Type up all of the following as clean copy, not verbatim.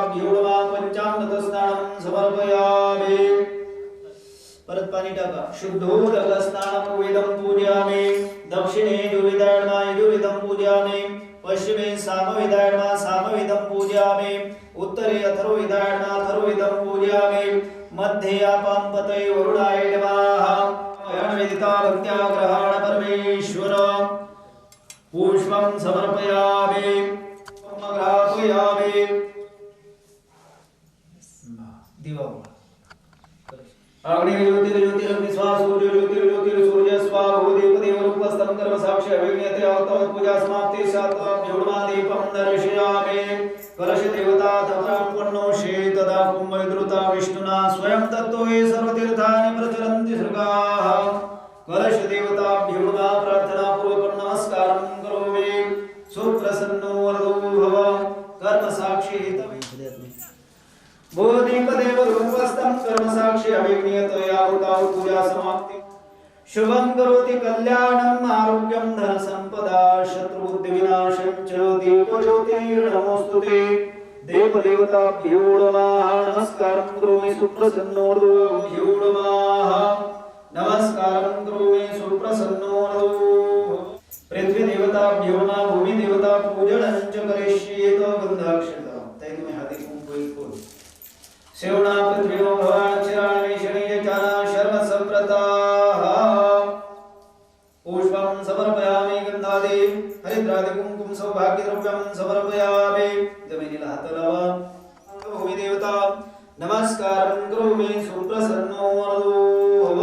देवताभ्यो पंचामृत स्नानं समर्पयामि परत पाणी टाका शुद्धोदक स्नानं वेदं पूजयामि दक्षिणे यजुर्वेदायनमा यजुर्वेदं पूजयामि पश्चिमे सामवेदायनमा सामवेदं पूजयामि उत्तरे अथर्ववेदायनमा अथर्ववेदं पूजयामि मध्ये अपांपतये वरुणाय नमः अयनवेदिता भक्त्या ग्रहाण परमेश्वर पुष्पं समर्पयामि ग्राहयामि दिवा अग्नि ज्योतिर्ज्योतिरग्नि स्वा सूर्य ज्योतिर्ज्योतिर्सूर्य स्वा भूदेवदेव रूपस्थं कर्म साक्ष्य अभिज्ञते अवतवत् पूजा समाप्ति सात्वाभ्यो नमः दीपं दर्शयामि कलश देवता तत्रापन्नो शेतदा कुम्भद्रुता विष्णुना स्वयं तत्तो ये सर्वतीर्थानि प्रचरन्ति सृगाः कलश देवताभ्यो नमः प्रार्थना पूर्वकं नमस्कारं करोमि सुप्रसन्नो वरदो भव कर्म साक्षी बोधिपदेव रूपस्थं कर्म साक्षी अभिज्ञतया उताव पूजा समाप्ति शुभं करोति कल्याणं आरोग्यं धन संपदा शत्रुबुद्धि विनाशं च दीपज्योतिर्नमोस्तुते देवदेवताभ्यो नमः नमस्कारं करोमि सुप्रसन्नोर्भ्यो नमः नमस्कारं करोमि सुप्रसन्नोर्भ्यो पृथ्वी देवताभ्यो नमः भूमि देवता पूजनं च करिष्ये तो गन्धाक्षता तै तुम्ही हाती कुंकू सेवना पृथ्वीनो भवान चिराणि शरीरे चाना शर्म संप्रताः पुष्पं समर्पयामि गंधादि हरिद्रादि कुंकुम सौभाग्य द्रव्यं समर्पयामि जमिनीला हात लावा भूमि देवता नमस्कारं करोमि सुप्रसन्नो भव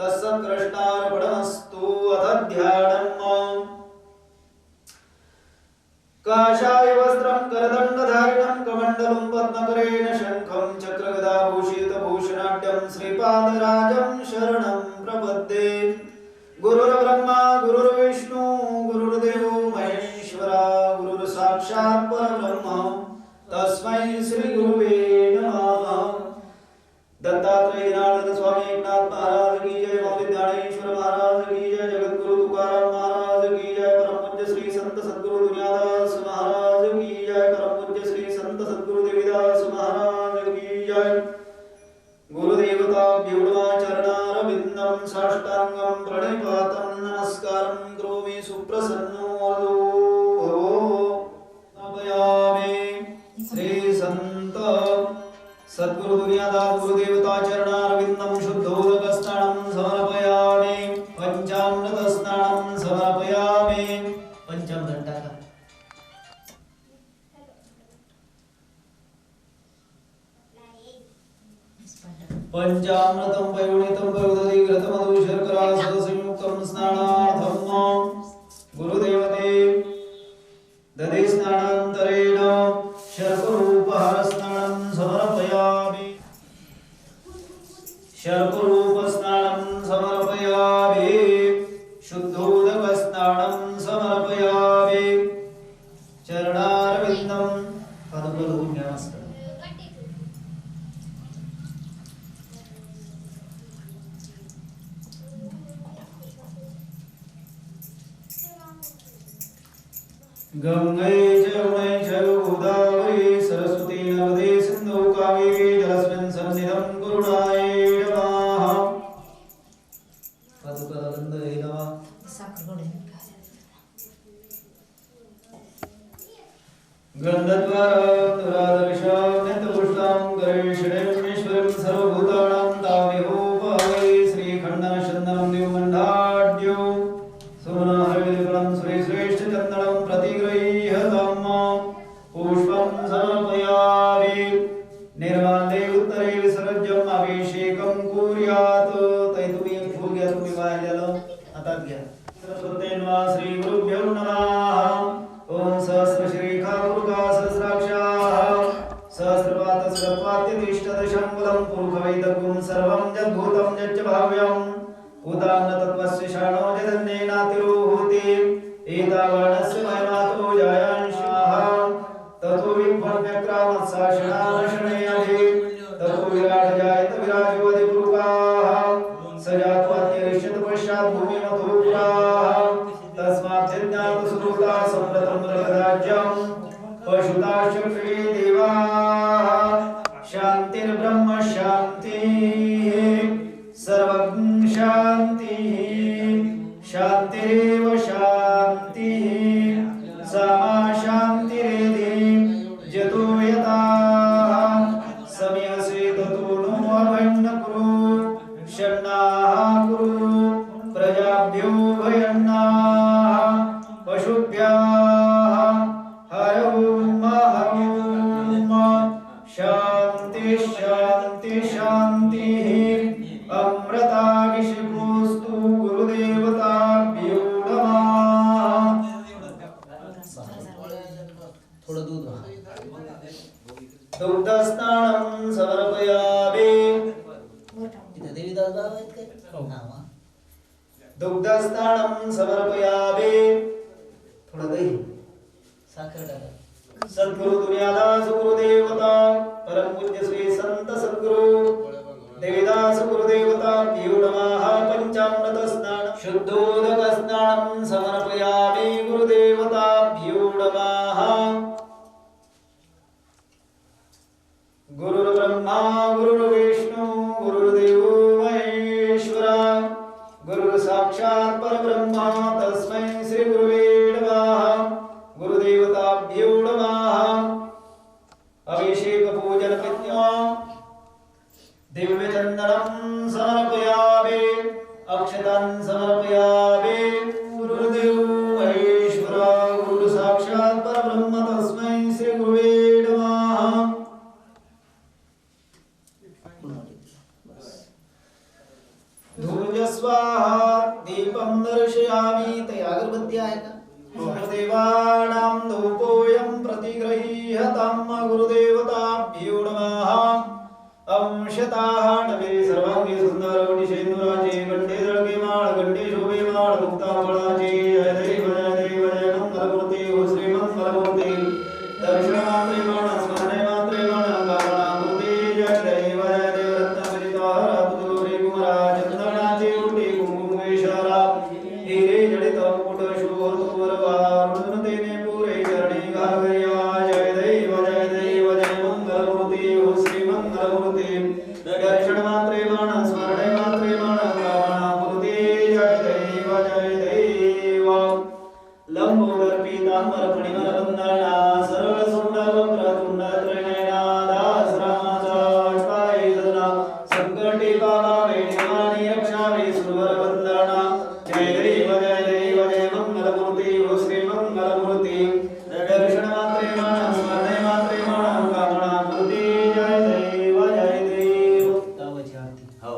तस्सत् कृष्णार्पणमस्तु अथ ध्यानम् काषाय वस्त्रं करदण्डधारिणं कमण्डलं पद्मकरेण शङ्खं चक्रगदाभूषितभूषणाढ्यं श्रीपादराजं शरणं प्रपद्ये गुरुर्ब्रह्मा गुरुर्विष्णु गुरुर्देवो महेश्वरा गुरुर्साक्षात् परब्रह्म तस्मै श्रीगुरुवे नमः दत्तात्रेय जनार्दन स्वामी एकनाथ महाराज की जय मौली ज्ञानेश्वर महाराज की जय जगद्गुरु तुकाराम महाराज की जय परम पूज्य श्री संत सद्गुरु दुनियादास महाराज की जय परम पूज्य श्री संत सद्गुरु देवीदास महाराज की जय गुरुदेवताभ्यो नमः चरणारविन्दं साष्टांगं प्रणिपातं नमस्कारं करोमि सुप्रसन्नो भवामि श्री संत सद्गुरु दुनियादास गुरुदेवता चरणारविन्दं शुद्धोदक स्नानं समर्पयामि पंचामृत स्नानं समर्पयामि पंचामृत टाका पंचामृतं पयोनितं पयोदधि घृतमधु शर्करा सदसंयुक्तं स्नानार्थं गुरुदेवते दधि स्नानान्तरेण शर्करूपहार स्नानं समर्पयामि शर्करूप स्नानं समर्पयामि शुद्धोदक स्नानं समर्पयामि चरणारविन्दं पादपद्मं नमस्कार गंगे जमुने चैव गोदावरी सरस्वती नर्मदे सिन्धु कावेरी जलस्मिन् सन्निधं करुणाय नमः पादुकानन्दे नमः गन्धद्वारादर्शां नेत्रपुष्टां करेषणेश्वरं सर्वभूतानां तामेहोपहै श्रीखण्डनचन्दनं दिवमण्डाढ्यो सुमनहरिविकलं श्रीश्रेष्ठचन्दनं प्रतिगृह्यतं पुष्पं समर्पयामि निर्माल्ये उत्तरे विसर्ज्यम् अभिषेकं कुर्यात् तै तुम्ही एक फूल घ्या तुम्ही वाहिलेलं हातात घ्या सरस्वती नमः श्री गुरुभ्यो नमः ओम सहस्रशिरेखा पुरुषा सहस्राक्षाः सहस्रपात सहस्रपात्यतिष्ठदशंकुलं पुरुषवैदगुं सर्वं यद्भूतं यच्च भाव्यम् उदाहरणतत्त्वस्य शाणो जगन्नेनातिरोहूति एतावानस्य महिमातो जायांशाः ततो विभ्रम्यक्रामत्साशनाशनयधि ततो विराट जायत विराजोऽधिपुरुकाः स जात्वात्यरिष्यत पश्चात् भूमिमतो पुराः तस्मात् ज्ञातसुहृता सम्प्रतं रघुराज्यं पशुताश्चक्रे देवाः शांतिर्ब्रह्म शांतिः सर्वं शांतिः शांतिरेव शांतिः सा शांतिरेधि जतो यथा समयसे ततो नो अभयन्न कुरु शन्नाः कुरु प्रजाभ्यो भयन्नाः पशुभ्यः हरौम शांति शांति शांतिः अमृताभिषेकोस्तु गुरुदेवताभ्यो नमः। थोडं दूध दुग्धस्नानं समर्पयामि। इथं देवीदास बाबा आहेत काय? नावा दुग्धस्नानं समर्पयामि। थोडं दही साखर टाका। सद्गुरु दुनियादास गुरुदेवता परम पूज्य श्री संत सद्गुरु देवीदास गुरुदेवताभ्यो नमः। पंचामृत स्नान शुद्धोदक स्नानं समर्पयामि गुरुदेवताभ्यो नमः। गुरुर्ब्रह्मा गुरुर्विष्णु गुरुर्देवो महेश्वरा गुरुर्साक्षात् परब्रह्म तस्मै श्री गुरुवे नमः। गुरुदेवताभ्यो नमः। अभिषेक पूजन कृत्वा दिव्य चंदनं समर्पयामि अक्षतान् समर्पयामि। गुरुर्देव महेश्वरा गुरु साक्षात् परब्रह्म तस्मै श्री गुरुवे नमः। धूर्य स्वाहा दीपं दर्शयामि। ते अगरबत्ती आहे का? गुरुदेवानां धूपोऽयं प्रतिगृह्यतां गुरुदेवताभ्यो नमः। अंशताः नवे सर्वांगी सुंदर शेंदुराचे कंठे जळके माळ कंठे शोभे माळ मुक्ताफळाचे जय देव जय मंगलमूर्ती हो श्री मंगलमूर्ती दर्शनात्रे माण स्मरणे मात्रे माण कामनामूर्ती जय देव रत्नपरितार तुरे कुमारा चंदनाचे उठे कुंकुमेश्वरा हिरे जडित मुकुट शोभतोरवारुण तेने पुरे चरणी घागरिया जय देव जय मंगलमूर्ती हो श्री मंगलमूर्ती दर्शन मात्रे माण स्मरणे मात्रे माण कामनामूर्ती जय देव लंबोदर पीतांबर फणिवर वंदना सरळ सुंड वक्रतुंड त्रिनयना दास रामाचा अष्टाई सदना संकटी पावावे निवाणी रक्षावे सुरवर वंदना जय देव जय मंगलमूर्ती हो श्री मंगलमूर्ती दर्शन मात्रे माण स्मरणे मात्रे माण कामनामूर्ती जय देव गावाची आरती हो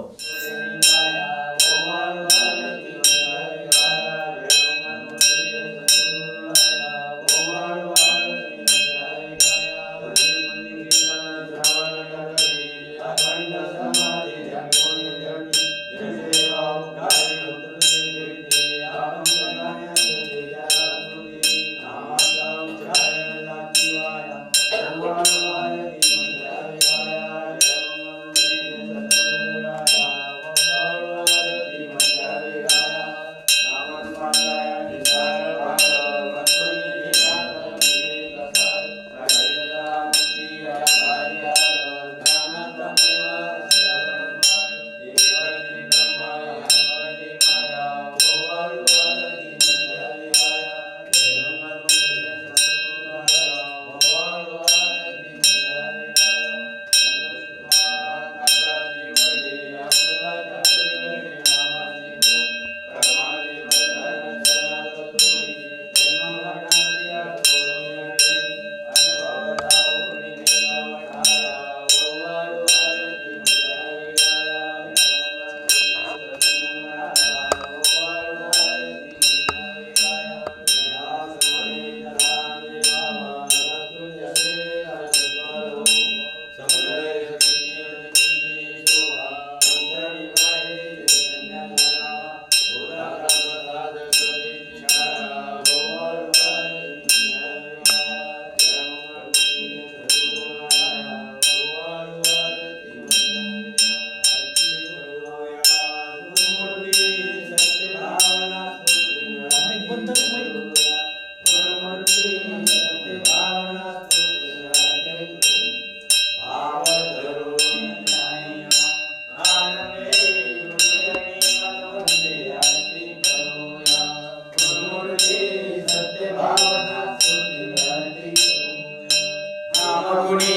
गुणी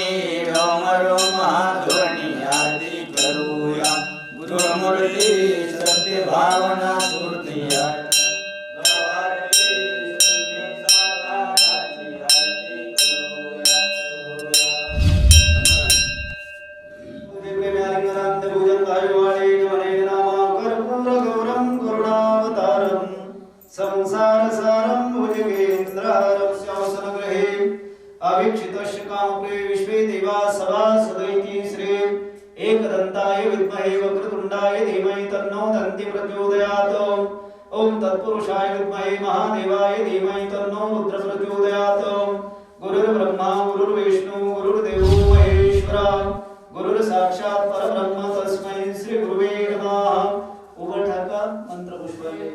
व्योमरूमाध्वनी आरती करूया गुरुमूर्ती सत्य भावना स्फूर्ती संसार सारं भुजगेन्द्रहरं स्यासनगृहे अवीक्षितस्य कामप्रे विश्वे देवा सभा सदैति श्री एकदन्ताय विद्महे वक्रतुण्डाय धीमहि तन्नो दन्ति प्रचोदयात् ओम तत्पुरुषाय विद्महे महादेवाय धीमहि तन्नो रुद्र प्रचोदयात् गुरुर्ब्रह्मा गुरुर्विष्णु गुरुर्देवो महेश्वरा गुरुर्साक्षात् परब्रह्म तस्मै श्री गुरुवे नमः। उभं ठाका मंत्र पुष्पाले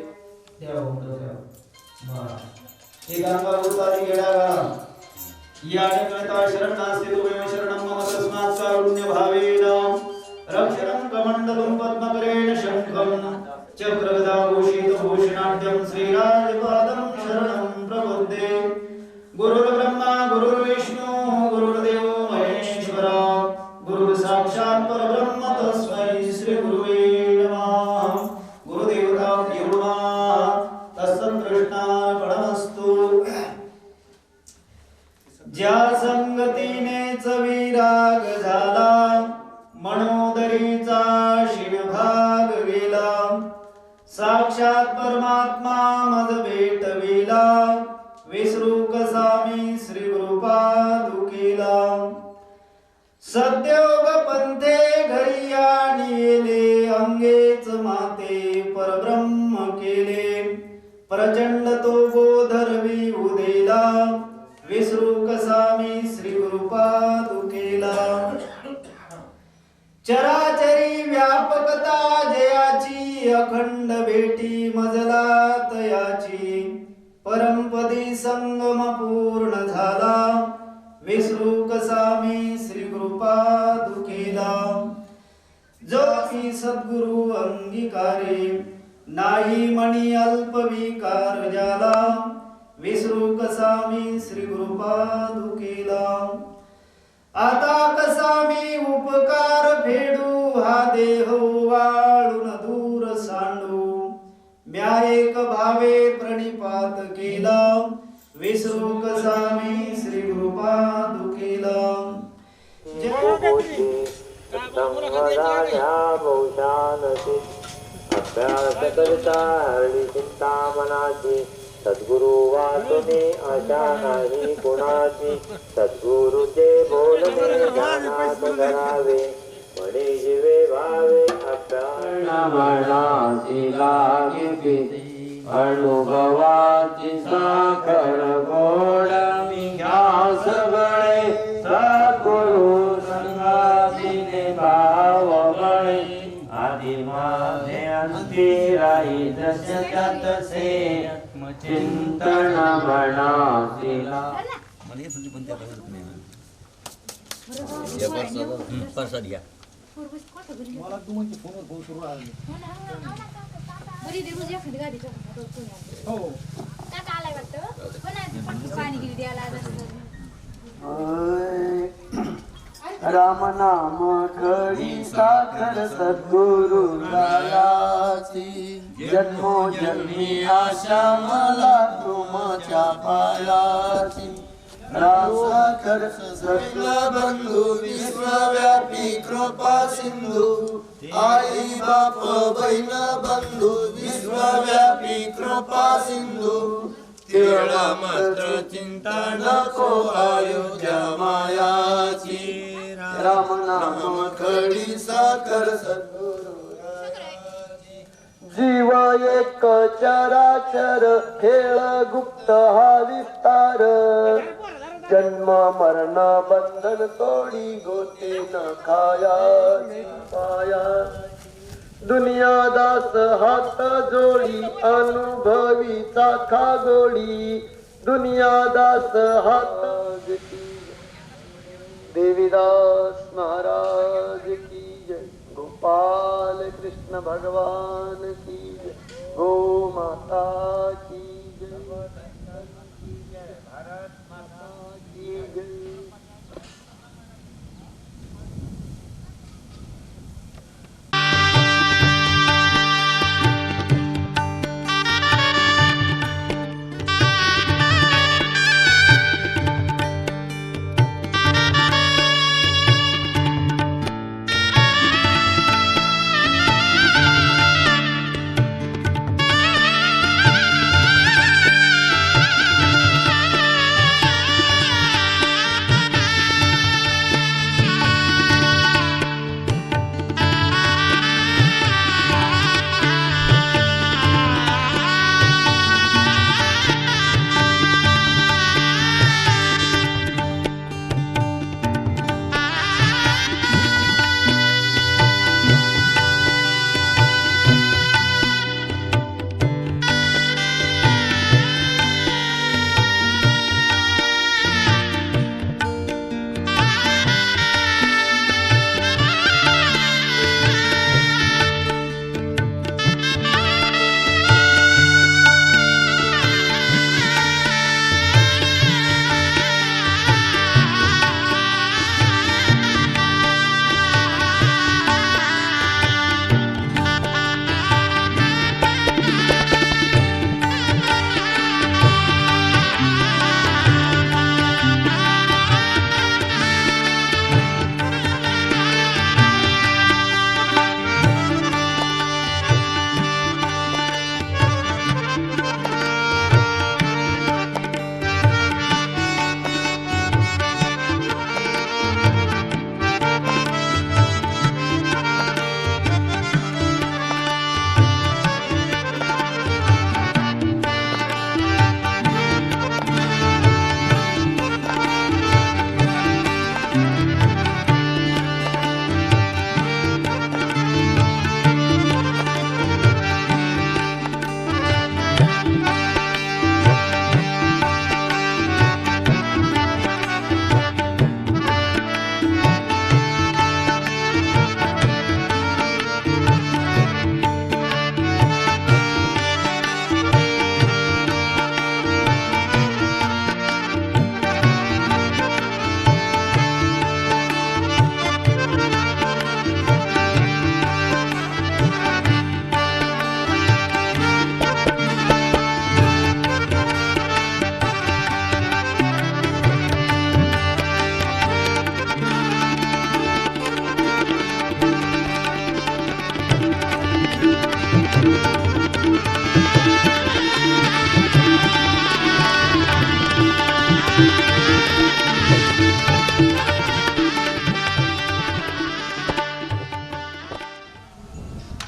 या निकळता शरणास्ते तुमेव शरणं मम तस्मात् कारुण्य भावेन रक्षणं कमण्डलं पद्मकरेण शङ्खं चक्रगदाभूषित भूषणाढ्यं श्रीराजपादं शरणं प्रपद्ये। गुरुर्ब्रह्मा गुरुर्विष्णु गुरुर्देवो महेश्वरा गुरुर्साक्षात् परब्रह्म तस्मै श्री गुरुवे नमः। गुरुदेवताभ्यो नमः। तत्संकृष्णार्पणमस्तु। ज्या संगतीनेच विराग झाला मनोदरीचा शिवभाग गेला साक्षात परमात्मा मज भेटविला विसरू कसा मी श्री गुरुपादुकेला सद्योग पंथे घरी आणले अंगेच माते परब्रह्म केले प्रचंड तो बोधरवी उदेला विसरू कसा मी श्री गुरुपादुकेला चराचरी व्यापकता जयाची अखंड भेटी मजला तयाची परमपदी संगम पूर्ण झाला विसरू कसा मी श्री गुरुपादुकेला जो की सद्गुरु अंगीकारे नाही मणी अल्प विकार जाला विसरू कसा मी श्री गुरुपादुकेला आता कसा मी उपकार फेडू हा देह वाळून दूर सांडू म्या एक भावे प्रणिपात केला विसरू कसा मी श्री गुरुपादुकेला अभ्यास करता हरली चिंता मनाची सद्गुरु वाचुने आशा नाही कुणाची सद्गुरुचे बोलणे ध्यानात धरावे म्हणे जीवे भावे अभ्यासी लागे अनुभवाची साखर गोड घ्यास बळे सद्गुरु संगातीने भाव बळे आदि माझे अंती राही जसे तसे चिंतन मनासीला मला तुझी कोणत्या प्रसाद घ्या मला तू म्हणजे फोनवर फोन सुरू आहे बरी दिवस या खंड गाडीच्या हो काका आलाय वाटतं पण पाणी गिरी द्यायला राम नाम खडी साखर सद्गुरु गायाची जन्मोजन्मी आशा मला तुमच्या पायाची राम साखर सकल बंधू विश्वव्यापी कृपा सिंधू आई बाप बहीण बंधू विश्वव्यापी कृपा सिंधू तिळा मात्र चिंता नको अयोध्या मायाची राम नाम खडी साखर सद्गुरु जीव एक चराचर खेळ गुप्त हा विस्तार जन्म मरण बंधन तोडी गोते न खाया पाया दुनिया दास हात जोडी अनुभवी चाखा गोडी दुनिया दास हात देवीदास महाराज की जय गोपाल कृष्ण भगवान की जय गो माता की जय भारत माता की जय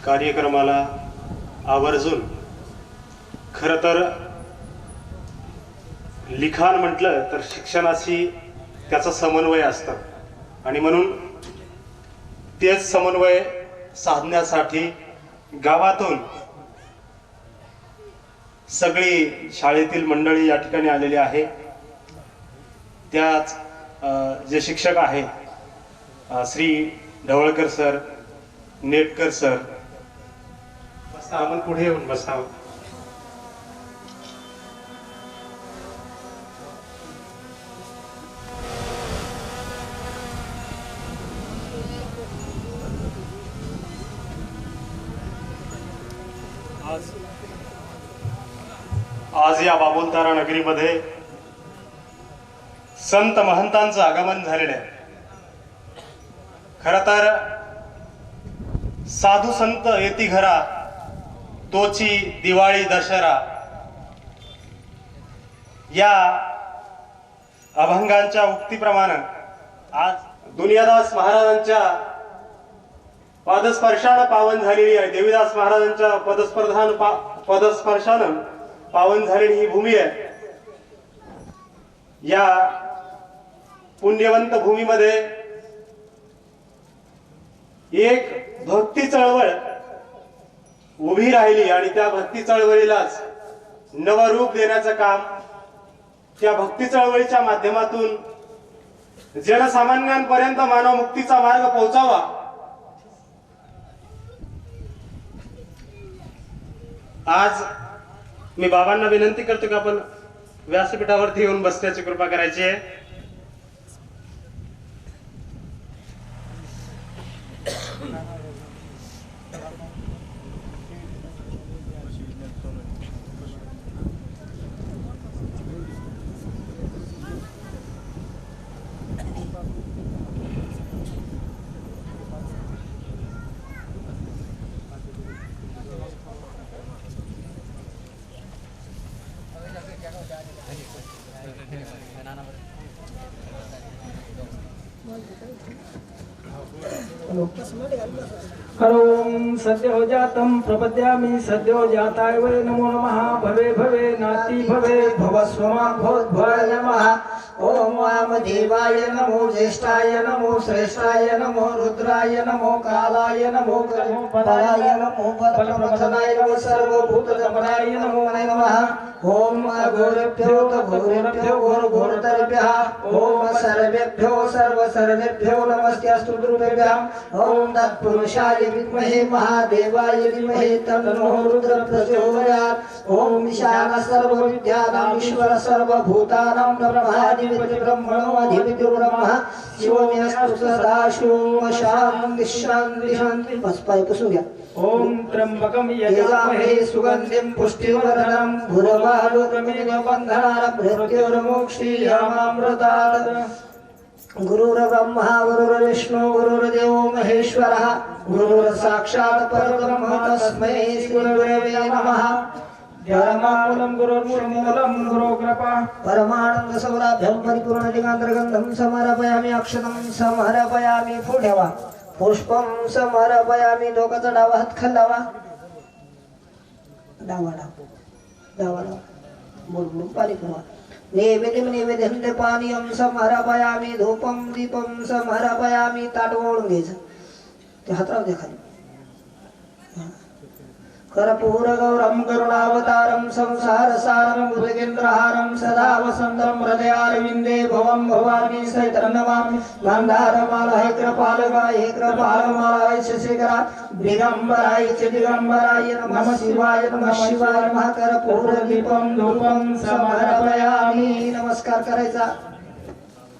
कार्यक्रमाला आवर्जून, खरं तर लिखाण म्हटलं तर शिक्षणाशी त्याचा समन्वय असतं आणि म्हणून तेच समन्वय साधण्यासाठी गावातून सगळी शाळेतील मंडळी या ठिकाणी आलेली आहे. त्याच जे शिक्षक आहेत श्री ढवळकर सर, नेटकर सर, आपण पुढे येऊन बसावं. आज या बाबुलतारा नगरीमध्ये संत महंतांचं आगमन झालेलं आहे. खर तर साधू संत येती घरा, तोची दिवाळी दशरा या अभंगांच्या उक्तीप्रमाणे आज दुनियादास महाराजांच्या पदस्पर्शानं पावन झालेली आहे. देवीदास महाराजांच्या पदस्पर्शानं पावन झालेली ही भूमी आहे. या पुण्यवंत भूमीमध्ये एक भक्ती चळवळ उभी राहिली आणि त्या भक्ती चळवळीलाच नवरूप देण्याचं काम त्या भक्ती चळवळीच्या माध्यमातून जनसामान्यांपर्यंत मानव मुक्तीचा मार्ग पोहोचावा. आज मी बाबांना विनंती करतो की आपण व्यासपीठावरती येऊन बसण्याची कृपा करायची आहे. हरों सद्यो जातं प्रपद्यामि सद्यो जाताय वै नमो नमः भवे भवे नाति भवे भवस्वमाभवद्भवाय नमः ओम वामदेवाय नमो ज्येष्ठाय नमो श्रेष्ठाय नमो रुद्राय नमो कालाय नमो कर्मपराय नमो बलप्रभनाय नमो सर्वभूतदमनाय नमो नमः ओम अघोरेभ्यो घोरेभ्यो घोरघोरतरेभ्यः ओम सर्वेभ्यो सर्वसर्वेभ्यो नमस्तेऽस्तु ध्रुवेभ्यः ओम तत्पुरुषाय विद्महे महादेवाय धीमहि तन्नो रुद्रः प्रचोदयात् ओम ईशानः सर्वविद्यानां ईश्वरः सर्वभूतानां ब्रह्माधिपति ब्रह्मणो अधिपति ब्रह्मः शिवोऽस्ति सदाशिवं शान्ति शान्ति शान्ति. बस पाय पुसून घ्या. ओम त्र्यंबकं यजामहे सुगंधिं पुष्टिवर्धनं भूर्भुवस्सुः बन्धनान् मृत्योर्मोक्षीयमामृतात्. गुरुर्ब्रह्मा गुरुर्विष्णु गुरुर्देवो महेश्वरः गुरुर्साक्षात् परब्रह्म तस्मै श्रीगुरवे नमः. ध्यानमूलं गुरुर्मूलं गुरुकृपा परमानंद सौराभ्यं परिपूर्णदिगान्तर्गन्धं समर्पयामि. अक्षतं समर्पयामि. पुढेवा पुष्पं समर्पयामि. डोकाचा डावा हात खाली लावा. डावा डावा बोलून पाणी पुरवा. नैवेद्यं नैवेद्यं पानीयं समर्पयामि. धूपं दीपं समर्पयामि. ताट ओढून घ्यायचं. ते हात राहू दे खाली. कर्पूरगौरं करुणावतारं संसारसारं भुजगेन्द्रहारं सदा वसन्तं हृदयारविन्दे भवं भवानी सहितं नमामि. गन्धारमालाय कृपालकाय कृपालमालाय शशिकरा दिगम्बराय च दिगम्बराय नमः शिवाय नमः. कर्पूरदीपं धूपं समर्पयामि. नमस्कार करायचा.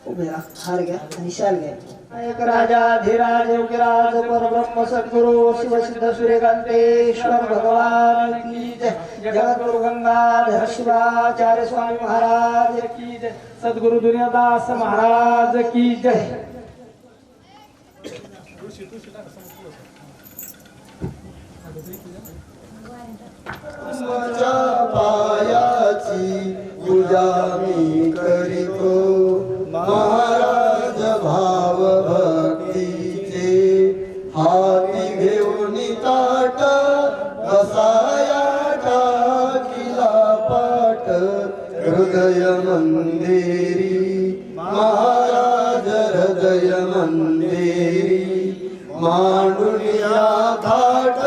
उभे राहा. हार घ्या आणि शाल घ्या. एक राजाधिराज योगीराज परब्रह्म सद्गुरु शिवसिद्ध सूर्यकांतेश्वर भगवान की जय. जगद्गुरु गंगाधर शिवाचार्य स्वामी महाराज की जय. सद्गुरु दुनियादास महाराज की जय. पायाची पूजा मी करीतो महाराज भाव भक्तीचे हाती घेऊन ताट मंदिरी मांडुनिया थाट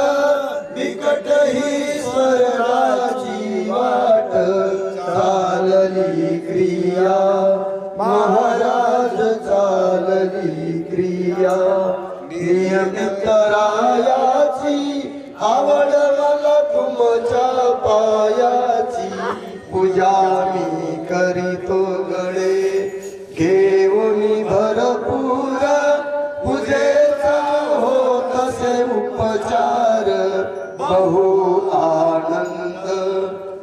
बिकट ही स्वर्गाची वाट चालली क्रिया महाराज चालली क्रिया नियमित रायाची आवड मला तुमच्या पायाची पूजा मी करीतो गळे घेऊन भरपूर पूजेचा हो तसे उपचार बहु आनंद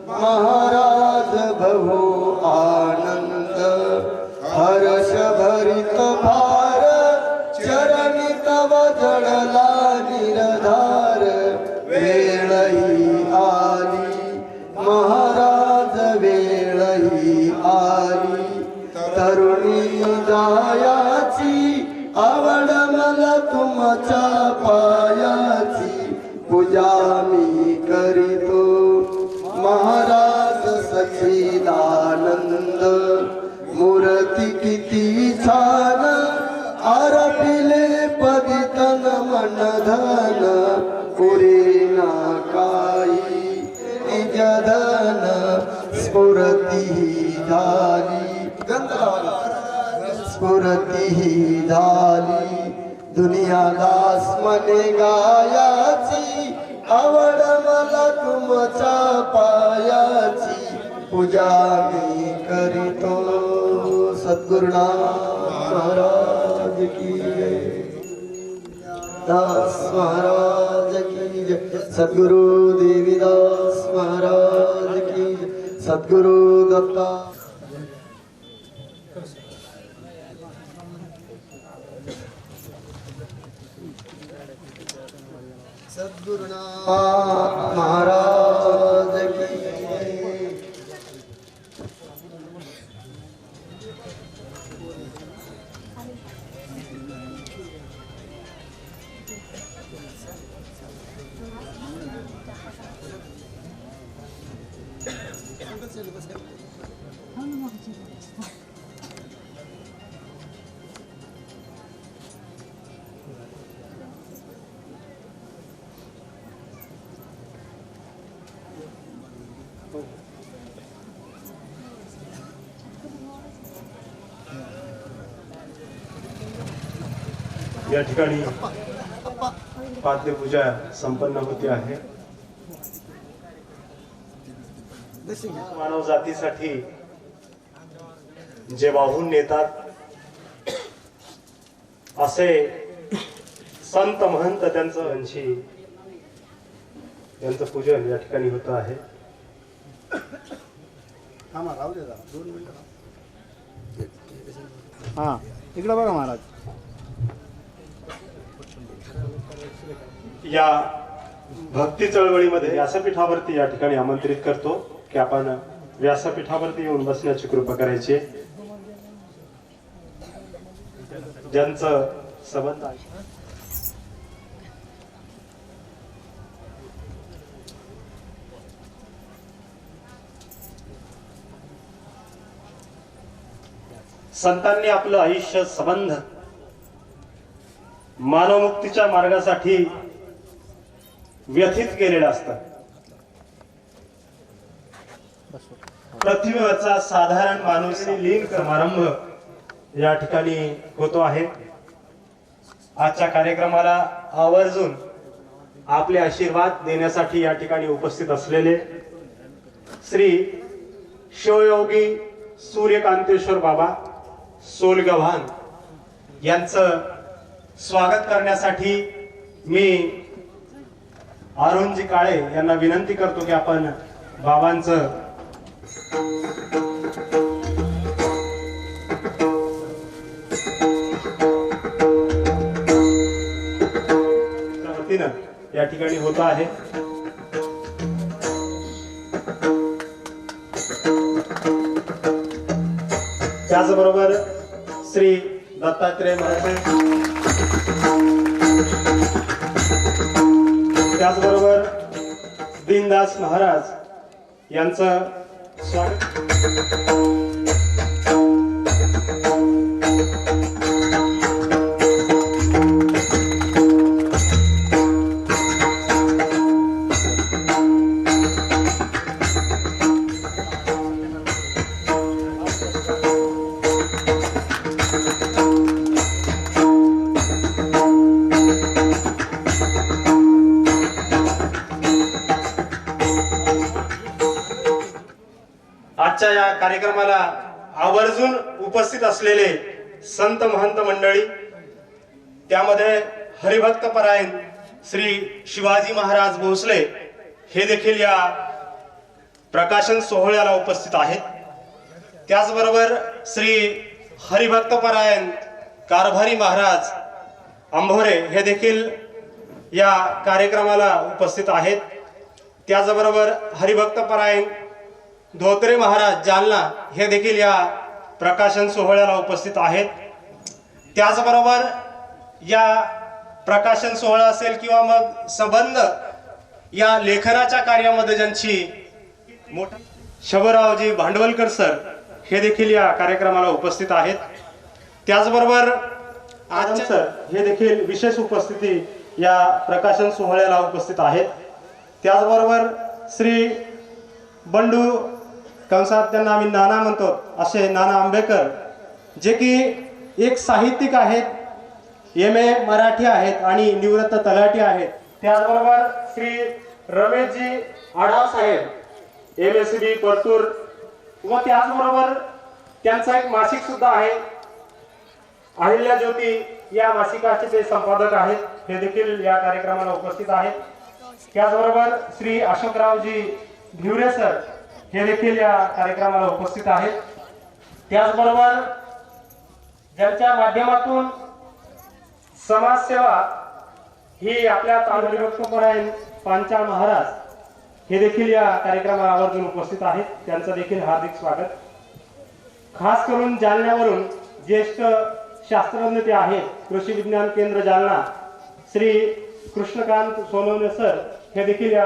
महाराज बहु आनंद हर्ष भरित भार चरणी तव जडला निरधार वेळही आली महाराज वेळही आली तरुणी जायाची आवड मला तुमच्या पायाची पूजा मी करीतो महाराज सच्चिदानंद मूर्ती किती छान आरपिले पदितन मन धन पुरीना काही निज धन स्फुरती झाली स्फुरती झाली दुनिया दास मने गायाची आवड मला तुमच्या पायाची पूजा मी करीतो सद्गुरुनाथ महाराज की जय दास महाराज की जय सद्गुरु देवीदास महाराज की जय सद्गुरु दत्ता सद्गुरुनाथ महाराज की जय या ठिकाणी पाद्यपूजा संपन्न होते आहे. मानव जातीसाठी जे वाहून नेतात असे संत महंत त्यांचं पूजन या ठिकाणी होत आहे. हा इकडे बघा महाराज. या भक्ती चळवळीमध्ये व्यासपीठावरती या ठिकाणी आमंत्रित करतो की आपण व्यासपीठावरती येऊन बसण्याची कृपा करायची. ज्यांचं संबंध आहे संतांनी आपलं आयुष्य संबंध मानवमुक्तीच्या मार्गासाठी व्यथित केलेलं असतं. पृथ्वीवरचा साधारण माणूस लीन समारंभ या ठिकाणी होतो आहे. आजच्या कार्यक्रमाला आवर्जून आपले आशीर्वाद देण्यासाठी या ठिकाणी उपस्थित असलेले श्री शिवयोगी सूर्यकांतेश्वर बाबा सोलगव्हाण यांचं स्वागत करण्यासाठी मी अरुणजी काळे यांना विनंती करतो की आपण बाबांचं वतीनं या ठिकाणी होत आहे. त्याचबरोबर श्री दत्तात्रय महाराज, त्याचबरोबर दीनदास महाराज यांचं स्वागत. आजच्या या कार्यक्रमाला आवर्जून उपस्थित असलेले संत महंत मंडळी, त्यामध्ये हरिभक्त परायण श्री शिवाजी महाराज भोसले हे देखील या प्रकाशन सोहळ्याला उपस्थित आहेत. त्याचबरोबर श्री हरिभक्त परायण कारभारी महाराज अंभोरे हे देखील या कार्यक्रमाला उपस्थित आहेत. त्याचबरोबर हरिभक्त परायण धोत्रे महाराज जालना हे देखील या प्रकाशन सोहळ्याला उपस्थित आहेत. त्याचबरोबर या प्रकाशन सोहळा असेल किंवा मग संबंध या लेखनाच्या कार्यामध्ये ज्यांची मोठा शबरावजी भांडवलकर सर हे देखील या कार्यक्रमाला उपस्थित आहेत. त्याचबरोबर आनंद सर हे देखील विशेष उपस्थिती या प्रकाशन सोहळ्याला उपस्थित आहेत. त्याचबरोबर श्री बंडू कंसात त्यांना आम्ही नाना म्हणतो असे नाना आंबेकर, जे की एक साहित्यिक आहेत, MA मराठी आहेत आणि निवृत्त तलाठी आहेत. त्याचबरोबर श्री रमेशजी आढाव साहेब MSB परतूर, व त्याचबरोबर त्यांचा एक मासिक सुद्धा आहे अहिल्या ज्योती, या मासिकाचे ते संपादक आहेत, हे देखील या कार्यक्रमाला उपस्थित आहेत. त्याचबरोबर श्री अशोकरावजी भिवरे सर हे देखील या कार्यक्रमाला उपस्थित आहेत. त्याचबरोबर ज्यांच्या माध्यमातून समाजसेवा ही आपल्या हरिभक्तपरायण पांचाळ महाराज हे देखील या कार्यक्रमाला आवर्जून उपस्थित आहेत. त्यांचं देखील हार्दिक स्वागत. खास करून जालन्यावरून ज्येष्ठ शास्त्रज्ञ ते आहेत, कृषी विज्ञान केंद्र जालना श्री कृष्णकांत सोनवणे सर हे देखील या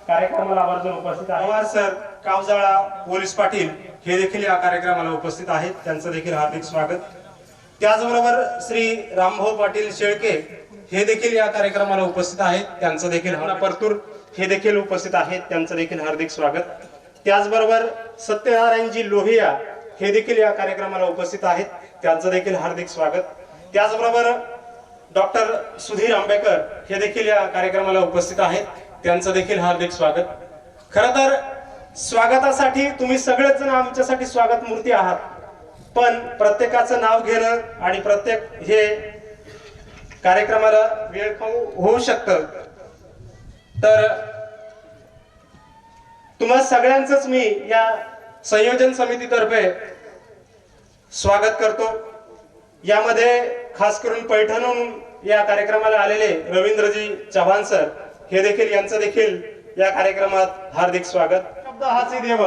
कार्यक्रमाला आवर्जून उपस्थित आहेत. पवार सर कावजाळा पोलीस पाटील हे देखील या कार्यक्रमाला उपस्थित आहेत. त्यांचं देखील हार्दिक स्वागत. त्याचबरोबर श्री रामभाऊ पाटील शेळके हे देखील या कार्यक्रमाला उपस्थित आहेत. त्यांचं देखील परतूर हे देखील उपस्थित आहेत. त्यांचं देखील हार्दिक स्वागत. त्याचबरोबर सत्यनारायणजी लोहिया हे देखील या कार्यक्रमाला उपस्थित आहेत. त्यांचं देखील हार्दिक स्वागत. त्याचबरोबर डॉक्टर सुधीर आंबेकर हे देखील या कार्यक्रमाला उपस्थित आहेत. त्यांचं देखील हार्दिक स्वागत. खरं तर स्वागतासाठी तुम्ही सगळेच जण आमच्यासाठी स्वागत मूर्ती आहात, पण प्रत्येकाचं नाव घेणं आणि प्रत्येक हे कार्यक्रमाला वेळ होऊ शकतं. तर तुम्हा सगळ्यांचंच मी या संयोजन समितीतर्फे स्वागत करतो. यामध्ये खास करून पैठणहून या कार्यक्रमाला आलेले रवींद्रजी चव्हाण सर हे देखील, यांचं देखील या कार्यक्रमात हार्दिक स्वागत. शब्द हाची देव,